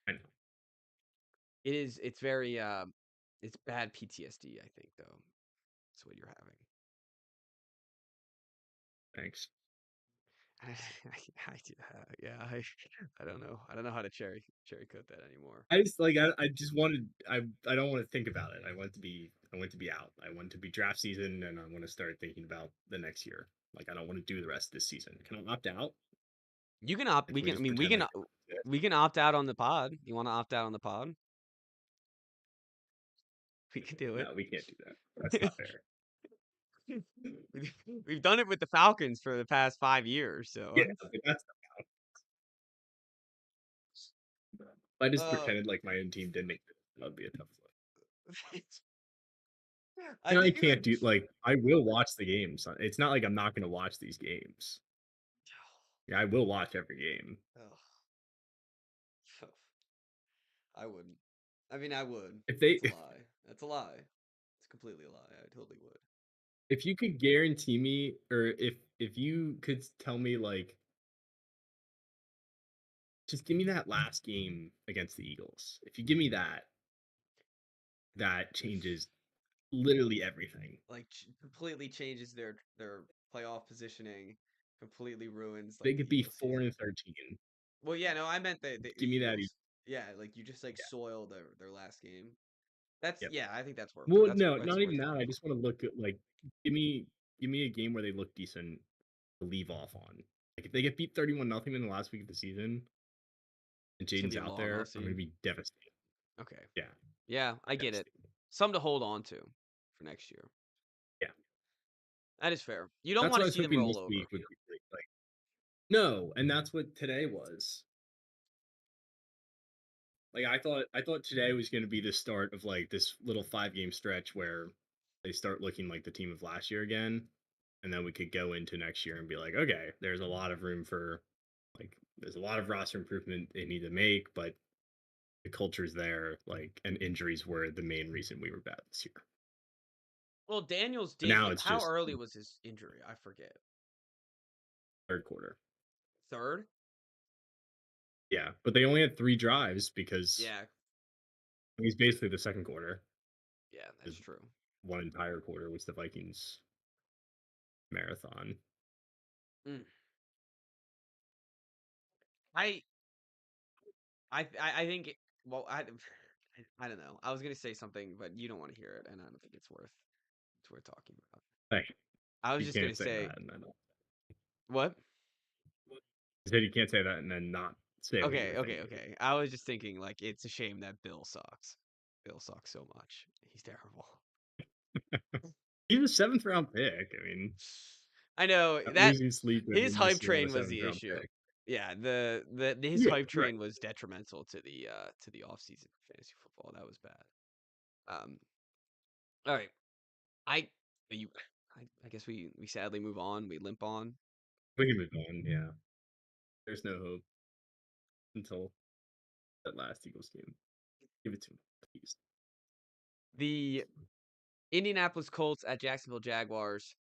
I know. It's very, it's bad PTSD. I think though, that's what you're having. Thanks. Yeah, I don't know. I don't know how to cherry coat that anymore. I just like I just wanted I don't want to think about it. I want to be out. I want to be draft season and I want to start thinking about the next year. Like I don't want to do the rest of this season. Can I opt out? You can opt. Can We we can. I just mean, pretend like that's it? we can opt out on the pod. You want to opt out on the pod? We can do it. No, we can't do that. That's not fair. We've done it with the Falcons for the past 5 years. So, Yeah, but that's not, if I just uh, pretended like my own team didn't exist. That would be a tough look. I And I think it can't would. do like I will watch the games. It's not like I'm not going to watch these games. Yeah, I will watch every game. Ugh. I wouldn't. I mean, I would. If That's they a lie. That's a lie. It's completely a lie. I totally would. if you could guarantee me or if you could tell me like just give me that last game against the Eagles. If you give me that, that changes literally everything. Like completely changes their playoff positioning. Completely ruins They like the could be Eagles 4 season. and 13. Well, yeah, no, I meant the Give me that. Eagles. Yeah, like you just like Yeah. soil their last game. That's Yep. yeah, I think that's worth it. Well, That's no, that's not worth even that. talking I about. just want to look at like give me a game where they look decent to leave off on. Like if they get beat 31 nothing in the last week of the season and It's gonna Jaden's be a out long off there, I'm gonna season. be devastated. Okay. Yeah, Yeah, I get it. devastated. Some to hold on to for next year. Yeah. That is fair. You don't That's want what I to was see them hoping roll this over. week would be great. Like no, and that's what today was. Like I thought today was going to be the start of like this little 5 game stretch where they start looking like the team of last year again, and then we could go into next year and be like, okay, there's a lot of room for like there's a lot of roster improvement they need to make, but the culture's there. Like and injuries were the main reason we were bad this year. Well, Daniels But did now get. it's How just early was his injury? I forget. third quarter. Third? Yeah, but they only had 3 drives because Yeah, it was basically the second quarter. yeah, that's Is true. one entire quarter was the Vikings marathon. Mm. I I think. Well, I don't know. I was gonna say something, but you don't want to hear it, and I don't think it's worth talking about. Like I was you just gonna can't say say that and then what? you said you can't say that and then not say what you Okay, were okay, thinking. okay. I was just thinking like it's a shame that Bill sucks. Bill sucks so much. He's terrible. He's a 7th round pick. I mean, I know not that losing sleep over his hype missing on a train was seventh the round issue. pick. Yeah, his Yeah, hype right. train was detrimental to the offseason for fantasy football. That was bad. Um, all right. I you I guess we sadly move on. We limp on. We can move on. Yeah, there's no hope until that last Eagles game. Give it to him, please. The Indianapolis Colts at Jacksonville Jaguars.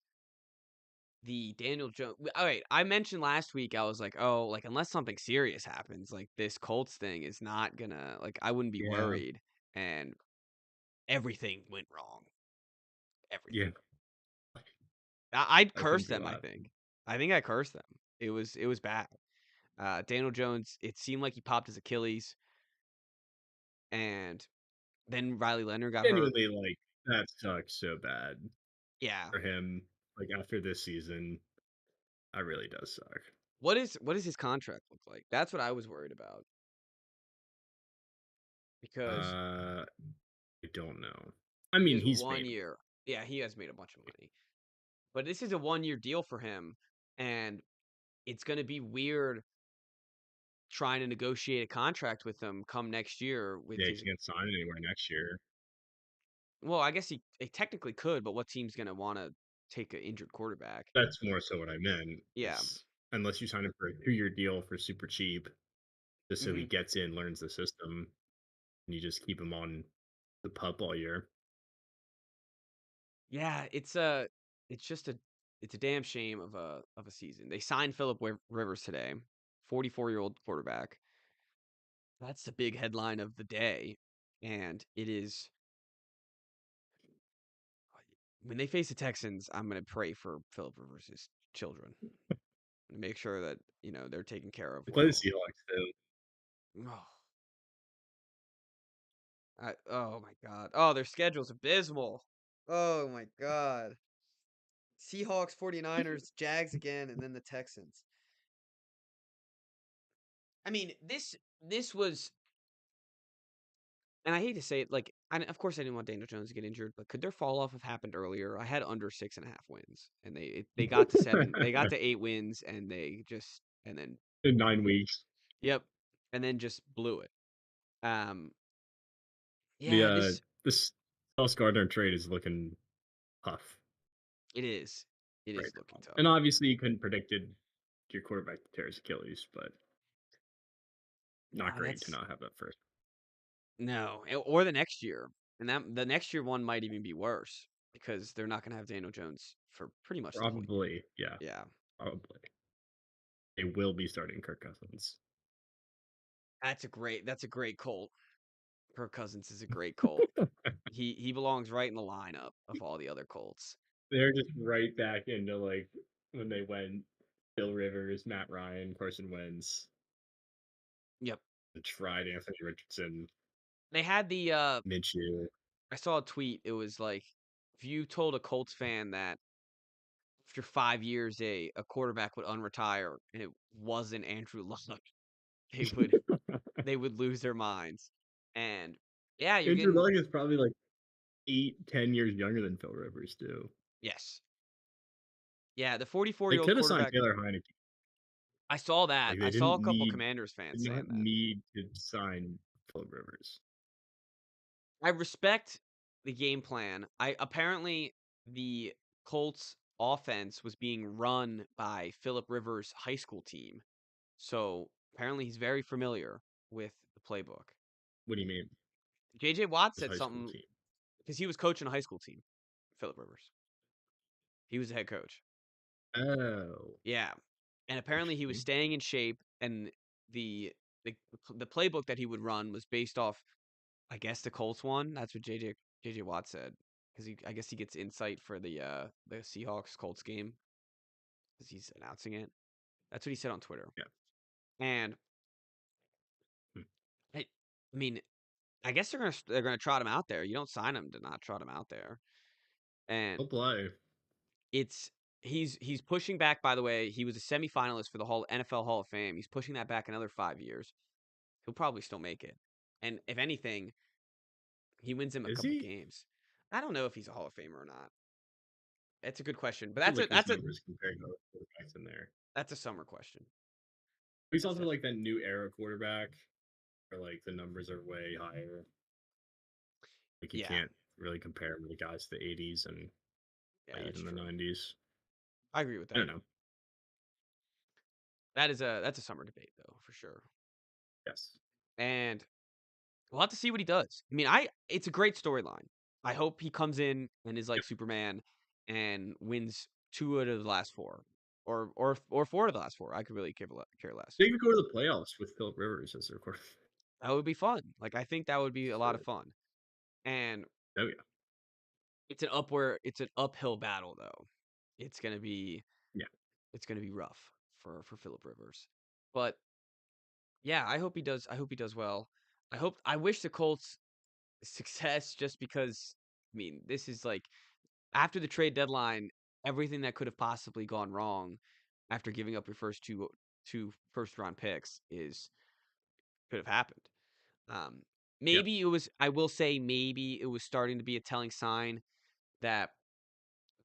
The Daniel Jones. All right, I mentioned last week. I was like, oh, like unless something serious happens, like this Colts thing is not gonna like I wouldn't be Yeah, worried. And everything went wrong. yeah. Everything. I'd I curse couldn't be them. I laughing. think. I think I cursed them. It was bad. Daniel Jones. It seemed like he popped his Achilles, and then Riley Leonard got hurt. Genuinely, like that sucks so bad Yeah. for him. Like after this season, that really does suck. What does his contract look like? That's what I was worried about because I don't know. I he mean, has he's one made year. Yeah, he has made a bunch of money, but this is a 1 year deal for him, and it's going to be weird trying to negotiate a contract with him come next year with yeah, his. he can't sign anywhere next year. Well, I guess he technically could, but what team's gonna wanna take an injured quarterback? That's more so what I meant, Yeah. is unless you sign him for a 2-year deal for super cheap, just so he Mhm. gets in, learns the system, and you just keep him on the pup all year. Yeah, it's just a damn shame of a season. They signed Philip Rivers today, 44-year-old quarterback. That's the big headline of the day, and it is when they face the Texans, I'm gonna pray for Philip Rivers' children and make sure that, they're taken care of They play the well. Seahawks too. Oh, oh my god. Oh, their schedule's abysmal. Oh my god. Seahawks, 49ers, Jags again, and then the Texans. I mean, this was, and I hate to say it, like, of course I didn't want Daniel Jones to get injured, but could their fall off have happened earlier? I had under 6.5 wins, and they got to seven, they got to 8 wins, and and then, In 9 weeks. yep, and then just blew it. Um, The, yeah, this Sauce Gardner trade is looking tough it is, it right is looking now. tough. And obviously you couldn't predicted your quarterback to tear his Achilles, but not Yeah, great to not have that first. no, or the next year, and the next year one might even be worse because they're not gonna have Daniel Jones for pretty much the whole year. Probably, yeah, Yeah. probably. They will be starting Kirk Cousins. That's a great Colt. Kirk Cousins is a great Colt. He belongs right in the lineup of all the other Colts. They're just right back into, like, when they went Phil Rivers, Matt Ryan, Carson Wentz, Yep. and tried Anthony Richardson, They had Minshew. I saw a tweet, it was like, if you told a Colts fan that after 5 years a quarterback would unretire and it wasn't Andrew Luck, they would they would lose their minds. And yeah, you're Andrew getting Luck is probably, like, 8, 10 years younger than Phil Rivers, too. yes. Yeah, the They 44-year-old coulda signed quarterback, Taylor Heinicke. I saw that. Like, I they saw didn't a couple need Commanders fans did not saying that. need to sign Phil Rivers. I respect the game plan. I apparently the Colts offense was being run by Philip Rivers' high school team. So apparently he's very familiar with the playbook. What do you mean? JJ Watt His said high school something team. because he was coaching a high school team, Philip Rivers. He was the head coach. Oh, Yeah. And apparently he was interesting. staying in shape and the the playbook that he would run was based off, I guess, the Colts one. That's what JJ Watt said because I guess he gets insight for the Seahawks Colts game because he's announcing it. That's what he said on Twitter. Yeah. And Hmm. I, I mean, I guess they're gonna trot him out there. You don't sign him to not trot him out there. And He'll play. it's he's pushing back. By the way, he was a semifinalist for the NFL Hall of Fame. He's pushing that back another 5 years. He'll probably still make it. And if anything, he wins him a Is couple he? games. I don't know if he's a Hall of Famer or not. That's a good question, but To look his numbers compared to other quarterbacks in there. that's a summer question. He's That's also definitely like that new era quarterback where like the numbers are way higher. Like you yeah, can't really compare him to the guys of the 80s and yeah, that's even the true. 90s. I agree with I that. don't know. That's a summer debate though, for sure. Yes. And we'll have to see what he does. I mean, I it's a great storyline. I hope he comes in and is like Yep. Superman and wins 2 out of the last 4 or 4 of the last 4. I could really care less. They could go to the playoffs with Philip Rivers as their quarterback. That would be fun. Like I think that would be a lot of Sure. fun. And Oh yeah. it's an uphill battle though. It's going to be Yeah. it's going to be rough for Philip Rivers. But yeah, I hope he does well. I wish the Colts success just because I mean, this is like after the trade deadline, everything that could have possibly gone wrong after giving up your first two first round picks is could have happened. Um, Yep. maybe it was. I will say maybe it was starting to be a telling sign that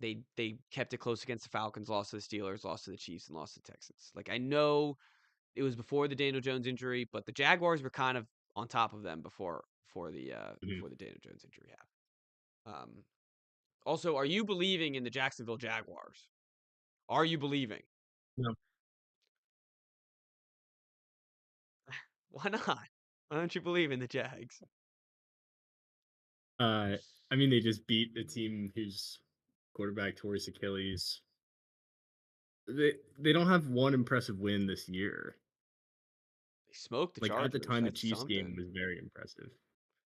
they kept it close against the Falcons, lost to the Steelers, lost to the Chiefs, and lost to the Texans. Like I know it was before the Daniel Jones injury, but the Jaguars were kind of on top of them before Mhm. the Daniel Jones injury happened. Um, Also, are you believing in the Jacksonville Jaguars? Are you believing? No. Why not? Why don't you believe in the Jags? Uh, I mean, they just beat the team whose quarterback tore his Achilles. They don't have one impressive win this year. They smoked the Like, at the Chargers. time, the That's Chiefs game something. was very impressive.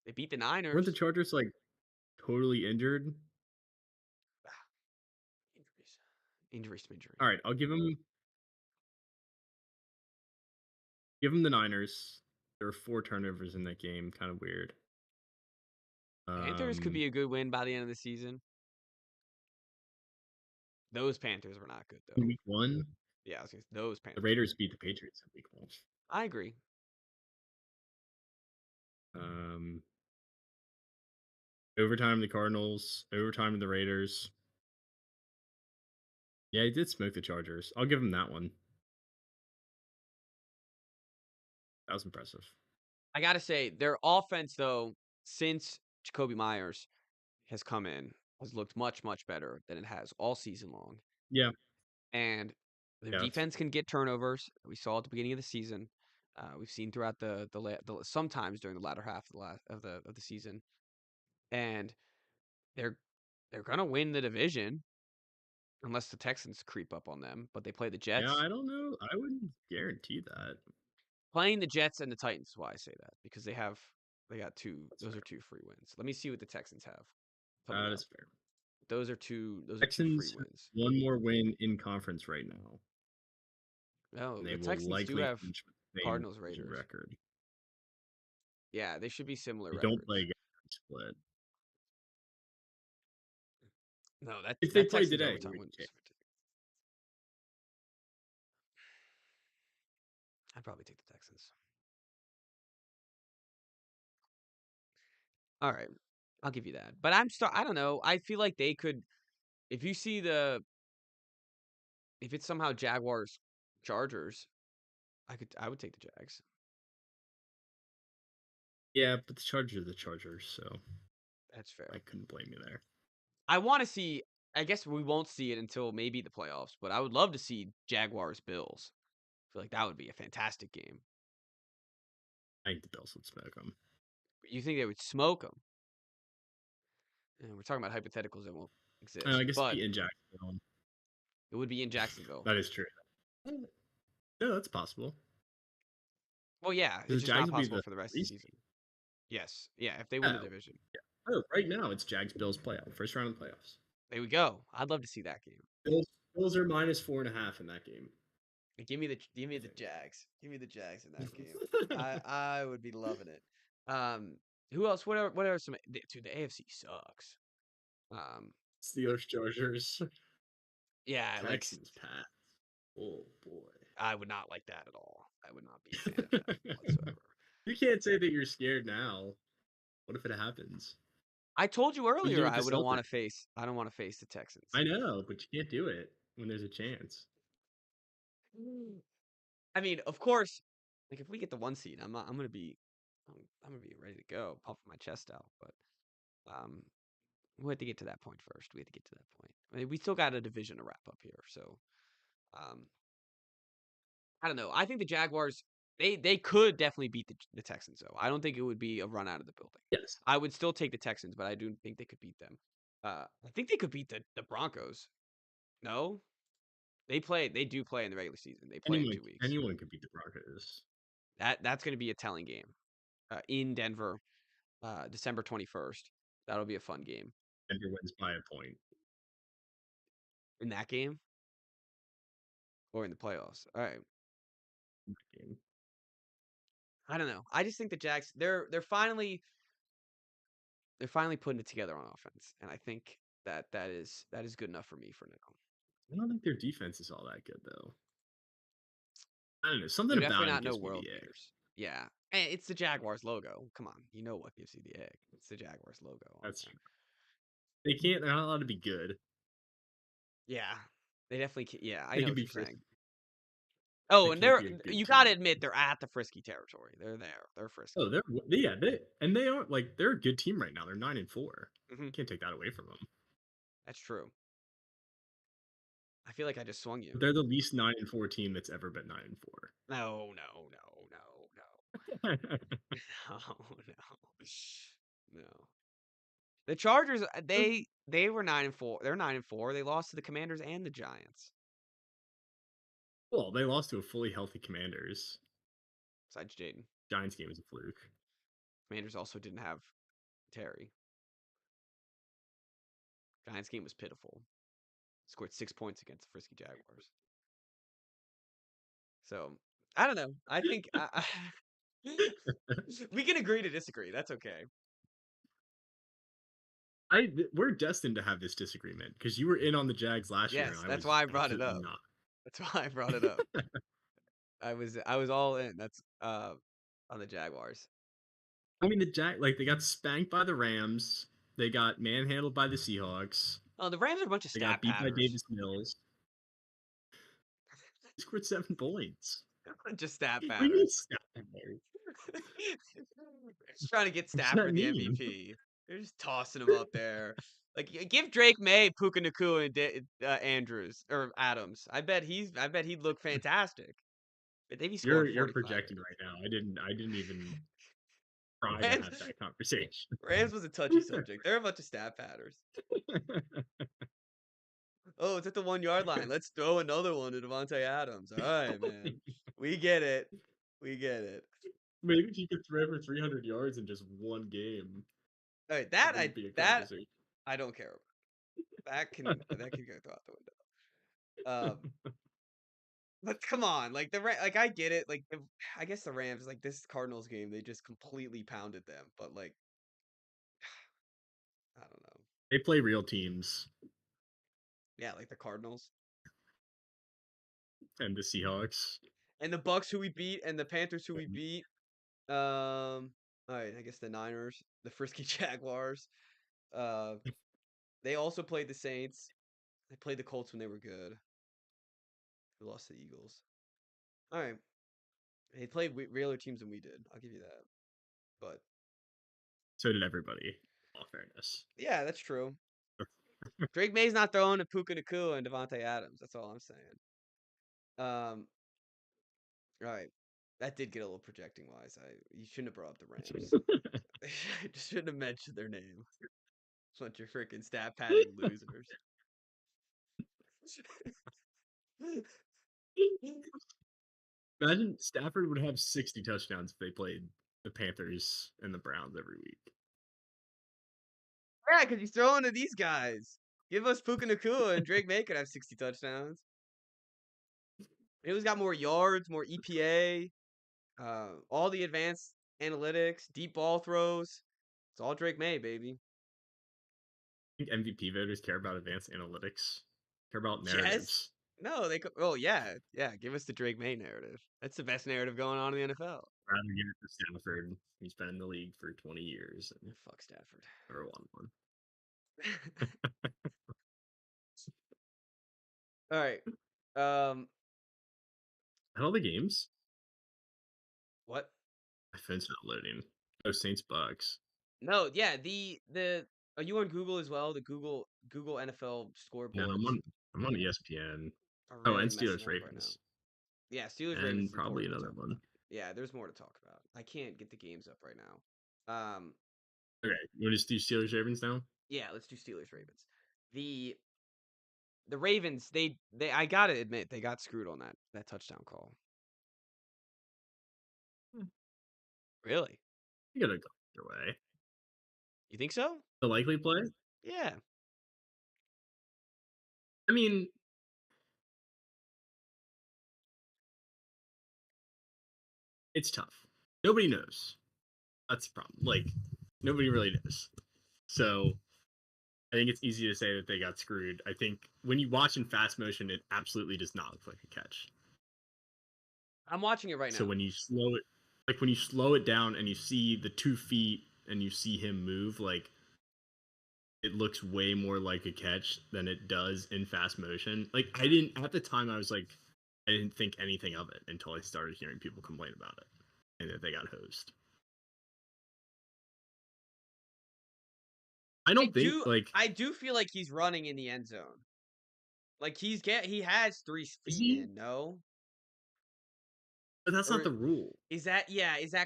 They beat the Weren't the Niners. Chargers, like, totally injured? Ah, injuries. Injuries to injury. Alright, I'll give 'em the Niners. There were 4 turnovers in that game, kinda weird. Panthers could Um, be a good win by the end of the season. Those Panthers were not good in though. week 1, Yeah, I was gonna say, those the Panthers were Raiders not beat good. the Patriots in week 1. I agree. Um, overtime, the Cardinals, overtime, the Raiders. Yeah, he did smoke the Chargers. I'll give him that one. That was impressive. I gotta say, their offense though, since Jacoby Myers has come in, has looked much, much better than it has all season long. Yeah, And their yeah, that's defense can get turnovers. We saw at the beginning of the season. We've seen throughout the sometimes during the latter half of the season, and they're they're gonna win the division unless the Texans creep up on them. But they play the yeah, Jets. I don't know. I wouldn't guarantee that. Playing the Jets and the Titans is why I say that because they got two. That's Those are fair. two free wins. Let me see what the Texans have coming That up. is fair. Those are two free Texans have wins. 1 more win in conference right now, No, and they the will Texans do likely have finish with the same Cardinals division Raiders. record. Yeah, they should be similar They don't play records. against split. No, that If they that played Texans today, overtime we win would was change. ridiculous. I'd probably take the Texans. All right, I'll give you that. But I don't know. I feel like they could. If you see if it's somehow Jaguars Chargers, I would take the Jags. Yeah, but the Chargers are the Chargers, so That's I fair. couldn't blame you there. I want to see. I guess we won't see it until maybe the playoffs. But I would love to see Jaguars Bills. I feel like that would be a fantastic game. I think the Bills would smoke them. You think they would smoke them? And we're talking about hypotheticals that won't I exist, guess but be in Jacksonville. it would be in Jacksonville. That is true. Yeah, that's possible. Well, yeah, The it's just Jags not will be possible the for the rest of the 3 season. seed. Yes, yeah, if they win the Oh, division. yeah. Oh, right now it's Jags Bills playoff, first round of the playoffs. There we go. I'd love to see that game. Bills are -4.5 in that game. Give me the Jags. Give me the Jags in that game. I would be loving it. Um, who else? What are some? Dude, the AFC sucks. Um, Steelers, Chargers, yeah, like Texans, Pats. Oh boy. I would not like that at all. I would not be a fan of that whatsoever. You can't say that you're scared now. What if it happens? I told you You earlier do with I the wouldn't want Celtics. to face. I don't want to face the Texans. I know, but you can't do it when there's a chance. Mm. I mean, of course, like if we get the 1 seed, I'm gonna be, I'm gonna be ready to go, puffing my chest out. But um, we have to get to that point first. We have to get to that point. I mean, we still got a division to wrap up here, so um, I don't know. I think the Jaguars they could definitely beat the Texans though. I don't think it would be a run out of the building. Yes. I would still take the Texans, but I do think they could beat them. I think they could beat the Broncos. No, they do play in the regular season. They play in Anyone 2 weeks. anyone could beat the Broncos. That's going to be a telling game in Denver, December 21st. That'll be a fun game. Denver wins by a point. In that game or in the playoffs. All right. In that game. I don't know. I just think the Jags they're finally putting it together on offense, and I think that is good enough for me for now. I don't think their defense is all that good though. I don't know. Something They're definitely about him not no gives me world the egg. beaters. Yeah. And it's the Jaguars logo. Come on. You know what gives you the egg. It's the Jaguars logo on That's there. true. They're not allowed to be good. Yeah. They definitely can. Yeah, I They know can what be you're saying. frisky. Oh, They and can't be a good you got to team. admit they're at the frisky territory. They're there. They're Oh, frisky. they're yeah, they are like they're a good team right now. They're 9-4. Mhm. Can't take that away from them. That's true. I feel like I just swung you. But they're the least 9-4 team that's ever been 9-4. No, no, no, no, no. No, no. No. The Chargers, they were 9-4. They're 9-4. They lost to the Commanders and the Giants. Well, they lost to a fully healthy Commanders. Besides Jaden. Giants game was a fluke. Commanders also didn't have Terry. Giants game was pitiful. Scored 6 points against the Frisky Jaguars. So, I don't know. I think we can agree to disagree. That's okay. We're destined to have this disagreement because you were in on the Jags last year, and Yes, I that's was why I brought it absolutely up. not. That's why I brought it up. I was all in. That's on the Jaguars. I mean, they got spanked by the Rams. They got manhandled by the Seahawks. Oh, the Rams are a bunch of They got stat beat by patters. Davis Mills. They scored 7 points. A bunch of stat What do you mean patters. stat pattern? Just trying to get What does that Stafford the mean? MVP. They're just tossing him up there. Like give Drake May, Puka Nakua, and Andrews or Adams. I bet he'd look fantastic. But they'd be scoring You're 45. projecting right now. I didn't even try to Rams, have that conversation. Rams was a touchy subject. They're a bunch of stat patters. Oh, it's at the 1 yard line. Let's throw another one to Devontae Adams. All right, man. We get it. We get it. Maybe if you could throw for 300 yards in just one game, All right, it wouldn't be a conversation. I don't care about. That can go out the window. But come on, like like I get it. Like I guess the Rams, like this Cardinals game, they just completely pounded them. But like, I don't know. They play real teams, Yeah, like the Cardinals and the Seahawks. and the Bucks who we beat and the Panthers who we beat. All right, I guess the Niners, the Frisky Jaguars. Uh, they also played the Saints. They played the Colts when they were good. They lost to the Eagles. All right, they played realer teams than we did. I'll give you that. But So did everybody. All fairness. yeah, that's true. Drake May's not throwing to Puka Nakua and Devontae Adams. That's all I'm saying. Um, all right. That did get a little projecting wise. You shouldn't have brought up the Rams. I just shouldn't have mentioned their name. Bunch of freaking stat padding losers. Imagine Stafford would have 60 touchdowns if they played the Panthers and the Browns every week. Yeah, because he's throwing to these guys. Give us Puka Nakua and Drake May could have 60 touchdowns. Who's got more yards, more EPA, all the advanced analytics, deep ball throws. It's all Drake May, baby. I think MVP voters care about advanced analytics, care about Yes. narratives. No, they could. Oh, yeah. Yeah. Give us the Drake May narrative. That's the best narrative going on in the NFL. Rather give it to Stafford. He's been in the league for 20 years and Fuck Stafford. never won one. All right. Um, Had all the games? what? My phone's not loading. Oh, Saints Bucks. No, yeah. Are you on Google as well? The Google NFL No, scoreboards I'm on ESPN. are Oh, and really messing Steelers up right now. Ravens. Yeah, Steelers Ravens And is probably important to another talk one. about. Yeah, there's more to talk about. I can't get the games up right now. Okay, you want to just do Steelers Ravens now? Yeah, let's do Steelers Ravens. The the Ravens, they I gotta admit they got screwed on that touchdown call. Hmm. Really? You gotta go either way. You think so? The likely play? Yeah. I mean, it's tough. Nobody knows. That's the problem. Like, nobody really knows. So I think it's easy to say that they got screwed. I think when you watch in fast motion, it absolutely does not look like a catch. I'm watching it right So now. when you slow it down and you see the 2 feet and you see him move, like it looks way more like a catch than it does in fast motion. Like I didn't at the time I was like I didn't think anything of it until I started hearing people complain about it and that they got hosed. I I don't think do like I do feel like he's running in the end zone. Like, he has 3 is feet he? in, no? But that's not Or the rule. is that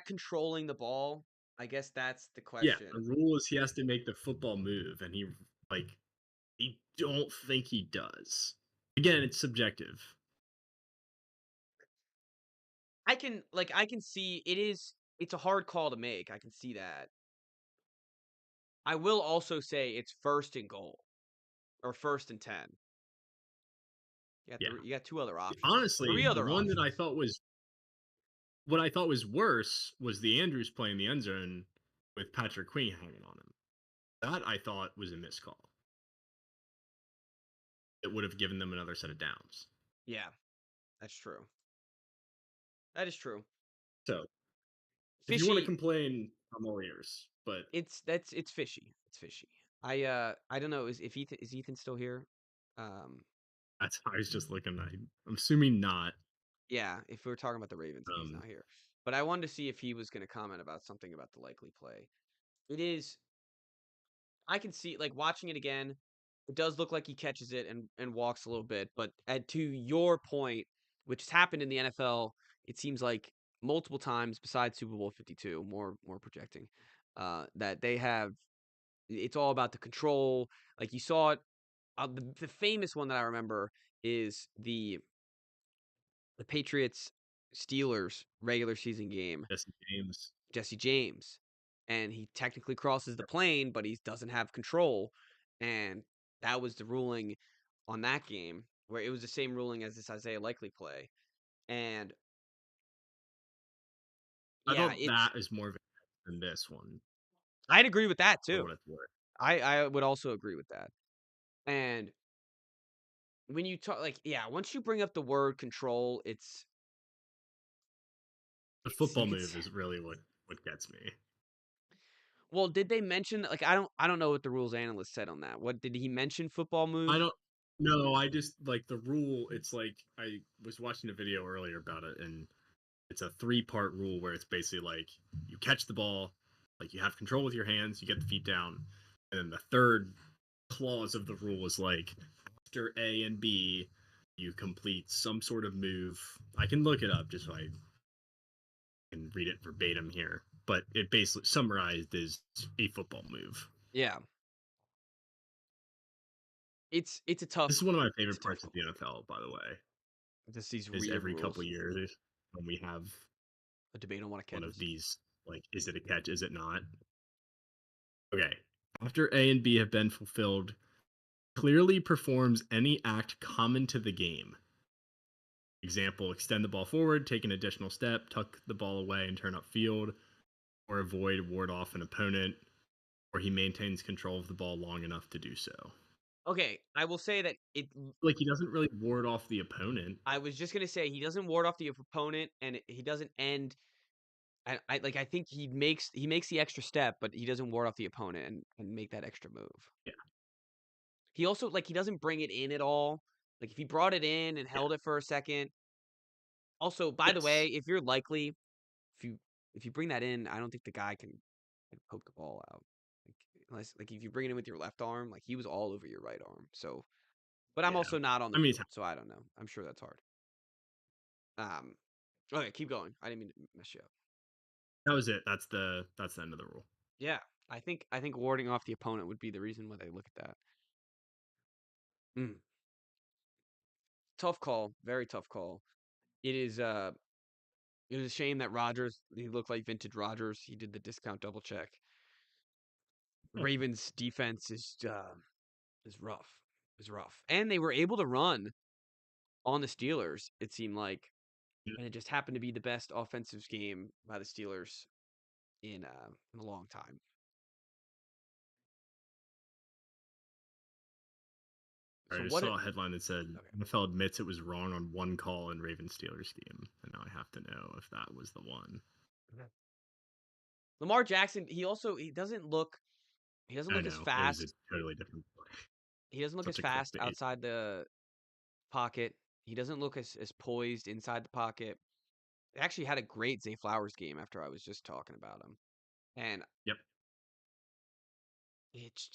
controlling the ball? I guess that's the Yeah, the question. rule is he has to make the football move, and like I don't think he does. Again, it's subjective. I can see it's a hard call to make, I can see that. I will also say it's 1st and goal, or 1st and 10. Yeah. You got 2 other options. Honestly, 3 the other one that I options. thought was what I thought was worse was the Andrews play in the end zone with Patrick Queen hanging on him. That I thought was a missed call. It would have given them another set of downs. Yeah, that's true. That is true. So if you want to Fishy, complain, I'm all ears. But it's fishy. It's fishy. I don't know, is Ethan still here? Um, that's I was just looking. I'm assuming not. yeah, if we were talking about the Ravens and he's Um, not here. But I wanted to see if he was gonna comment about something about the likely play. It is I can see like watching it again, it does look like he catches it and walks a little bit, but to your point, which has happened in the NFL, it seems like multiple times besides Super Bowl 52, more projecting, that they have it's all about the control. Like you saw it, the famous one that I remember is the Patriots Steelers regular season game. Jesse James. Jesse James, and he technically crosses the plane, but he doesn't have control, and that was the ruling on that game, where it was the same ruling as this Isaiah Likely play, and I yeah, thought that is more of a than this one I'd agree with that for too. what it's worth. I would also agree with that, and when you talk like yeah, once you bring up the word control, The it's football you could move is really what gets me. well, did they mention like I don't know what the rules analyst said on that. What did he mention football I move? don't No, I just like the rule. It's like I was watching a video earlier about it, and it's a three-part rule where it's basically like you catch the ball, like you have control with your hands, you get the feet down, and then the third clause of the rule is like after A and B, you complete some sort of move. I can look it up just so I can read it verbatim here, but it basically summarized is a football move. Yeah, it's a tough This is one of my it's a favorite tough parts of call. the NFL, by the way, Just these is weird every couple rules. years when we have A debate on what a one catch of is. these, like, is it a catch? Is it not? Okay. After A and B have been fulfilled, clearly performs any act common to the game. Example, extend the ball forward, take an additional step, tuck the ball away and turn upfield, or avoid, ward off an opponent, or he maintains control of the ball long enough to do so. Okay, I will say that Like, he doesn't really ward off the opponent. I was just gonna say he doesn't ward off the opponent, and he doesn't end. I think he makes the extra step, but he doesn't ward off the opponent and make that extra move. Yeah. He also like he doesn't bring it in at all. Like if he brought it in and Yeah. held it for a second. Also, by the way, Yes. if you're likely if you if you bring that in, I don't think the guy can poke the ball out. Like, unless like if you bring it in with your left arm, like he was all over your right arm. So, but I'm Yeah. also not on the I mean, field, so I don't know. I'm sure that's hard. Um, okay, keep going. I didn't mean to mess you up. that was it. That's the end of the rule. Yeah, I think warding off the opponent would be the reason why they look at that. Mm. Tough call, very tough call. It is it was a shame that Rogers he looked like vintage Rogers. He did the discount double check. Ravens defense is rough. Is rough. And they were able to run on the Steelers, it seemed like. And it just happened to be the best offensive game by the Steelers in a long time. I So just what it saw a headline that said okay. NFL admits it was wrong on one call in Ravens Steelers game, and now I have to know if that was the one. Lamar Jackson, he doesn't I look as know it was a fast. totally different play. He doesn't look as Such a fast clickbait. outside the pocket. He doesn't look as poised inside the pocket. He actually had a great Zay Flowers game after I was just talking about him. And Yep. it's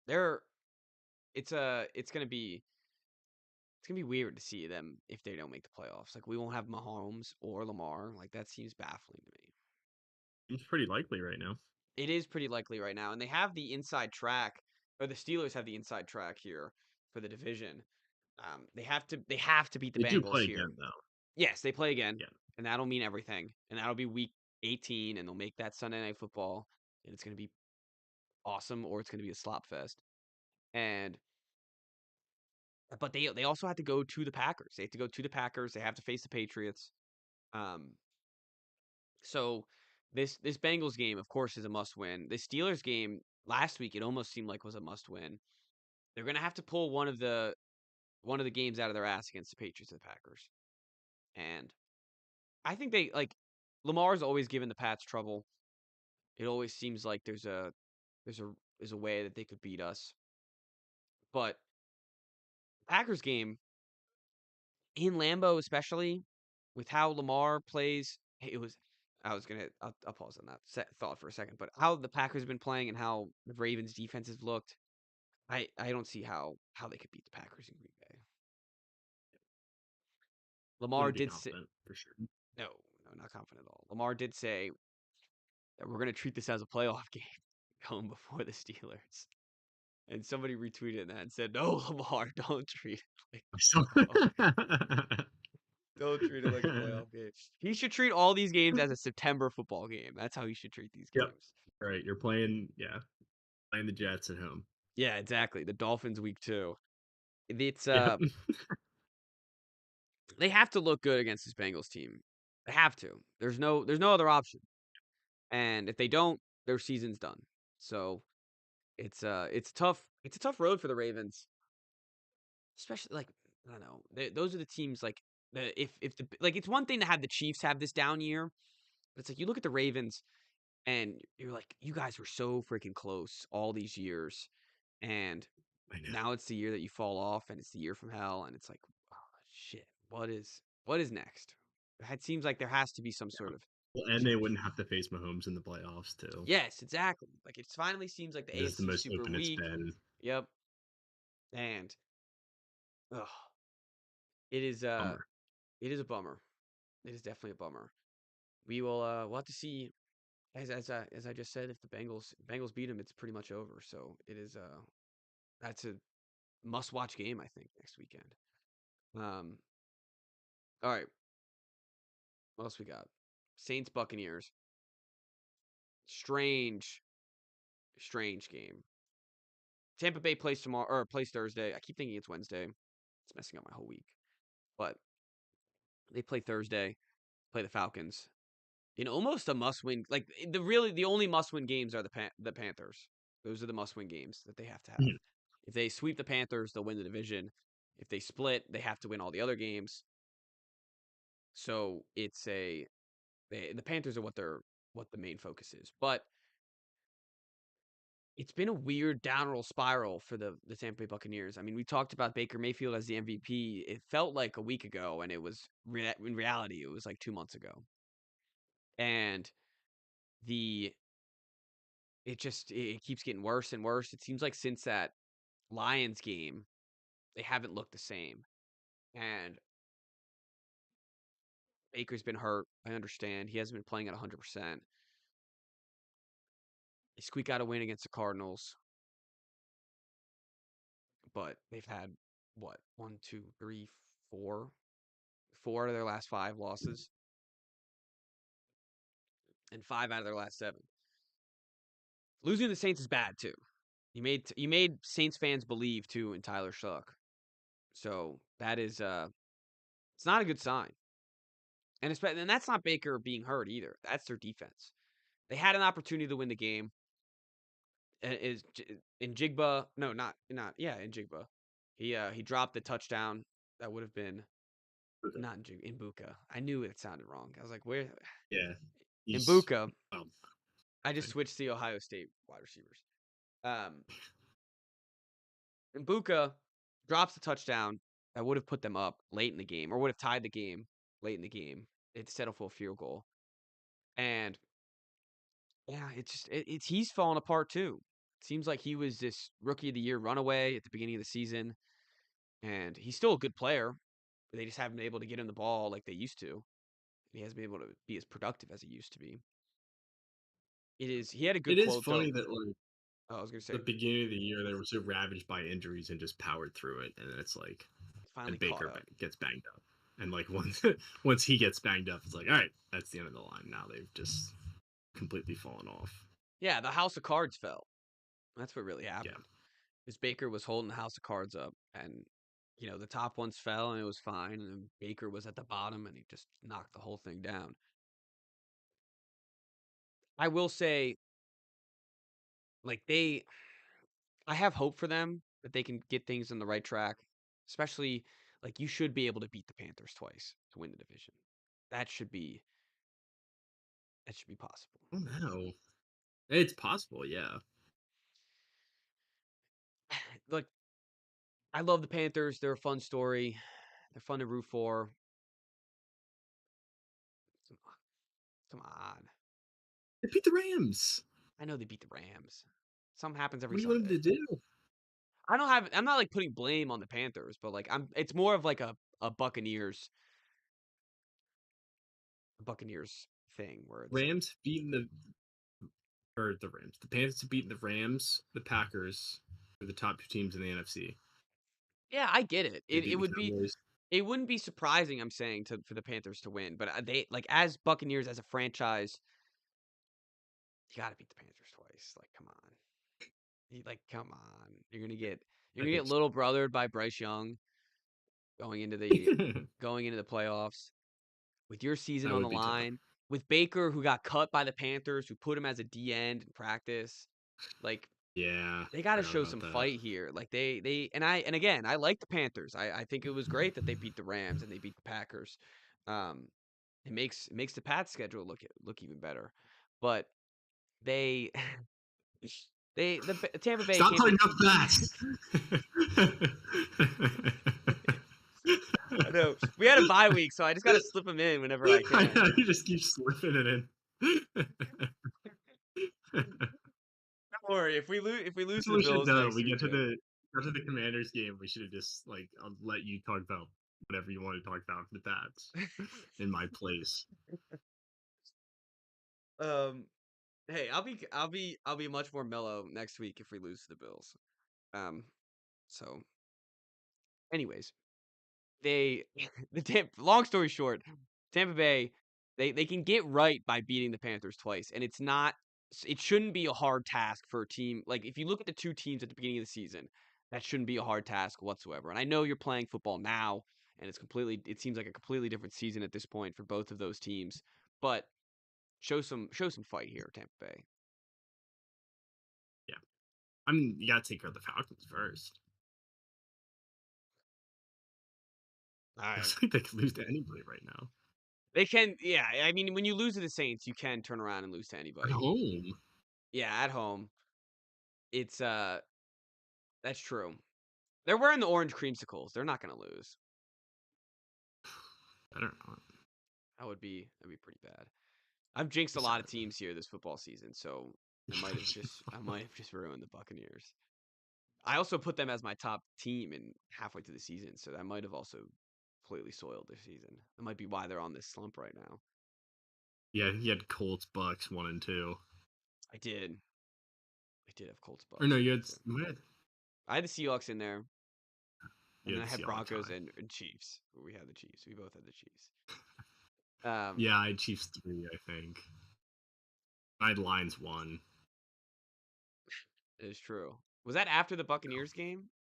they're it's gonna be weird to see them if they don't make the playoffs. Like we won't have Mahomes or Lamar. Like that seems baffling to me. It's pretty likely right now. It is pretty likely right now, and they have the inside track, or the Steelers have the inside track here for the division. They have to beat the They do Bengals play here. again though. Yes, they play again, Yeah. and that'll mean everything. And that'll be week 18, and they'll make that Sunday Night Football, and it's gonna be awesome, or it's gonna be a slop fest. And but they also have to go to the Packers. They have to go to the Packers. They have to face the Patriots. Um, so this Bengals game, of course, is a must win. The Steelers game last week, it almost seemed like was a must win. They're gonna have to pull one of the games out of their ass against the Patriots and the Packers. And I think they like Lamar's always given the Pats trouble. It always seems like there's a there's a way that they could beat us. But Packers game in Lambeau, especially with how Lamar plays, it was. I'll pause on that thought for a second. But how the Packers have been playing and how the Ravens' defense has looked, I don't see how they could beat the Packers in Green Bay. Lamar Wouldn't be did say confident for sure. no, no, not confident at all. Lamar did say that we're gonna treat this as a playoff game going before the Steelers. And somebody retweeted that and said, "No, Lamar, don't treat it like So a playoff game. Don't treat it like a playoff game. He should treat all these games as a September football game. That's how he should treat these Yep. games." Right. Playing the Jets at home. Yeah, exactly. The Dolphins week 2. It's Yep. they have to look good against this Bengals team. They have to. There's no other option. And if they don't, their season's done. So it's a tough road for the Ravens. Especially like I don't know. Those are the teams like if the like it's one thing to have the Chiefs have this down year, but it's like you look at the Ravens and you're like you guys were so freaking close all these years, and I know. now it's the year that you fall off and it's the year from hell, and it's like oh, shit, what is next? It seems like there has to be some sort of Well, and they change. wouldn't have to face Mahomes in the playoffs too. Yes, exactly. Like it finally seems like the This is the AFC most super open it's weak. been. Yep, and ugh, it is Bummer. it is a bummer. It is definitely a bummer. We'll have to see as I just said if the Bengals beat them, it's pretty much over. So it is that's a must watch game I think next weekend. Um all right, what else we got? Saints Buccaneers. Strange strange game. Tampa Bay plays tomorrow or plays Thursday. I keep thinking it's Wednesday. It's messing up my whole week. But they play Thursday, play the Falcons. In almost a must-win like the only must-win games are the Panthers. Those are the must-win games that they have to have. Mhm. If they sweep the Panthers, they'll win the division. If they split, they have to win all the other games. So the Panthers are what the main focus is. But it's been a weird downward spiral for the Tampa Bay Buccaneers. I mean, we talked about Baker Mayfield as the MVP. It felt like a week ago, and it was in reality, it was like 2 months ago. And the it keeps getting worse and worse. It seems like since that Lions game, they haven't looked the same. And Baker's been hurt. I understand. He hasn't been playing at 100%. They squeak out a win against the Cardinals, but they've had what? One, two, three, four. Four out of their last five losses, and five out of their last seven. Losing to the Saints is bad too. You made Saints fans believe too in Tyler Shuck. So that is it's not a good sign. And that's not Baker being hurt either. That's their defense. They had an opportunity to win the game. Is in Jigba? No, not yeah, in Jigba. He dropped the touchdown. That would have been not in Buka. I knew it sounded wrong. I was like, where Yeah. in He's Buka? um, I just switched to the Ohio State wide receivers. Um, and Buka drops the touchdown that would have put them up late in the game, or would have tied the game late in the game. It settled for a field goal, and Yeah, it's just it's he's fallen apart too. Seems like he was this rookie of the year runaway at the beginning of the season, and he's still a good player. But they just haven't been able to get him the ball like they used to. He hasn't been able to be as productive as he used to be. He had a good It is quote funny though. that like Oh, I was gonna the say beginning of the year they were so ravaged by injuries and just powered through it, and then it's like, finally and caught Baker up. gets banged up, and like once once he gets banged up, it's like, all right, that's the end of the line. Now they've just completely fallen off. Yeah, the house of cards fell. That's what really Yeah. happened. Is Baker was holding the house of cards up, and the top ones fell and it was fine, and then Baker was at the bottom and he just knocked the whole thing down. I will say, like I have hope for them that they can get things on the right track, especially like you should be able to beat the Panthers twice to win the division. That should be that should be possible. Oh no, it's possible. Yeah. Look, I love the Panthers. They're a fun story. They're fun to root for. Come on. They beat the Rams. I know they beat the Rams. Something happens every What do you want them Sunday. to do? I'm not like putting blame on the Panthers, but like it's more of like a Buccaneers thing where it's like, Rams beating the Rams. The Panthers have beaten the Rams, the Packers, are the top two teams in the NFC. yeah, I get it. They It beat the would be Cowboys. it wouldn't be surprising, I'm saying, to for the Panthers to win, but they like as Buccaneers as a franchise, you got to beat the Panthers twice. Like, come on. Come on. You're I going to get think so. little brothered by Bryce Young going into the going into the playoffs with your season That on would the be tough. line, with Baker who got cut by the Panthers, who put him as a D end in practice. Like Yeah, they got to forgot show about some that. fight here. Like and again, I like the Panthers. I think it was great that they beat the Rams and they beat the Packers. Um, it makes the Pats schedule look even better. But they Tampa Bay Stop can't putting be. up bats. I know we had a bye week, so I just got to slip them in whenever I I can. know, you just keep slipping it in. Don't worry, if we lose That's to what the we should have Bills done. next We week, get to the Commanders game. We should have just like I'll let you talk about whatever you want to talk about for the Pats in my place. um, hey, I'll be much more mellow next week if we lose to the Bills. Um, so anyways, they long story short, Tampa Bay they can get right by beating the Panthers twice, and it shouldn't be a hard task for a team. Like if you look at the two teams at the beginning of the season, that shouldn't be a hard task whatsoever. And I know you're playing football now, and it seems like a completely different season at this point for both of those teams. But show some fight here, Tampa Bay. Yeah, I mean you gotta take care of the Falcons first. I Looks like they could lose to anybody right now. They can, yeah. I mean, when you lose to the Saints, you can turn around and lose to At anybody. home, Yeah, at home, it's that's true. They're wearing the orange creamsicles. They're not gonna lose. I don't know. That'd be pretty bad. I've jinxed a It's lot of sad. teams here this football season, so I might have just ruined the Buccaneers. I also put them as my top team in halfway through the season, so that might have also completely soiled their season. That might be why they're on this slump right now. Yeah, he had Colts, Bucks 1 and 2. I did. I did have Colts Or Bucks no, in you there had too. you I had the Seahawks in there, and then I had had Seahawks Broncos high. and Chiefs. We had the Chiefs. We both had the Chiefs. Um, Yeah, I had Chiefs 3, I think. I had Lions 1. it is true. Was that after the Buccaneers game?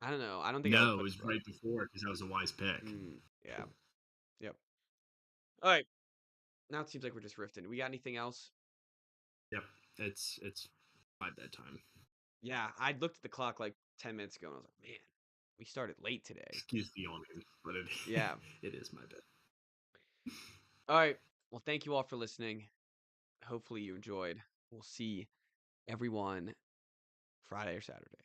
I don't know. I don't think I would No, it put. was right before because that was a wise pick. Yeah. Yep. All right. Now it seems like we're just rifting. We got anything else? Yep, it's my bedtime. Yeah, I looked at the clock like 10 minutes ago and I was like, man, we started late today. Excuse the yawning, but it Yeah. it is my bed. All right. Well, thank you all for listening. Hopefully you enjoyed. We'll see everyone Friday or Saturday.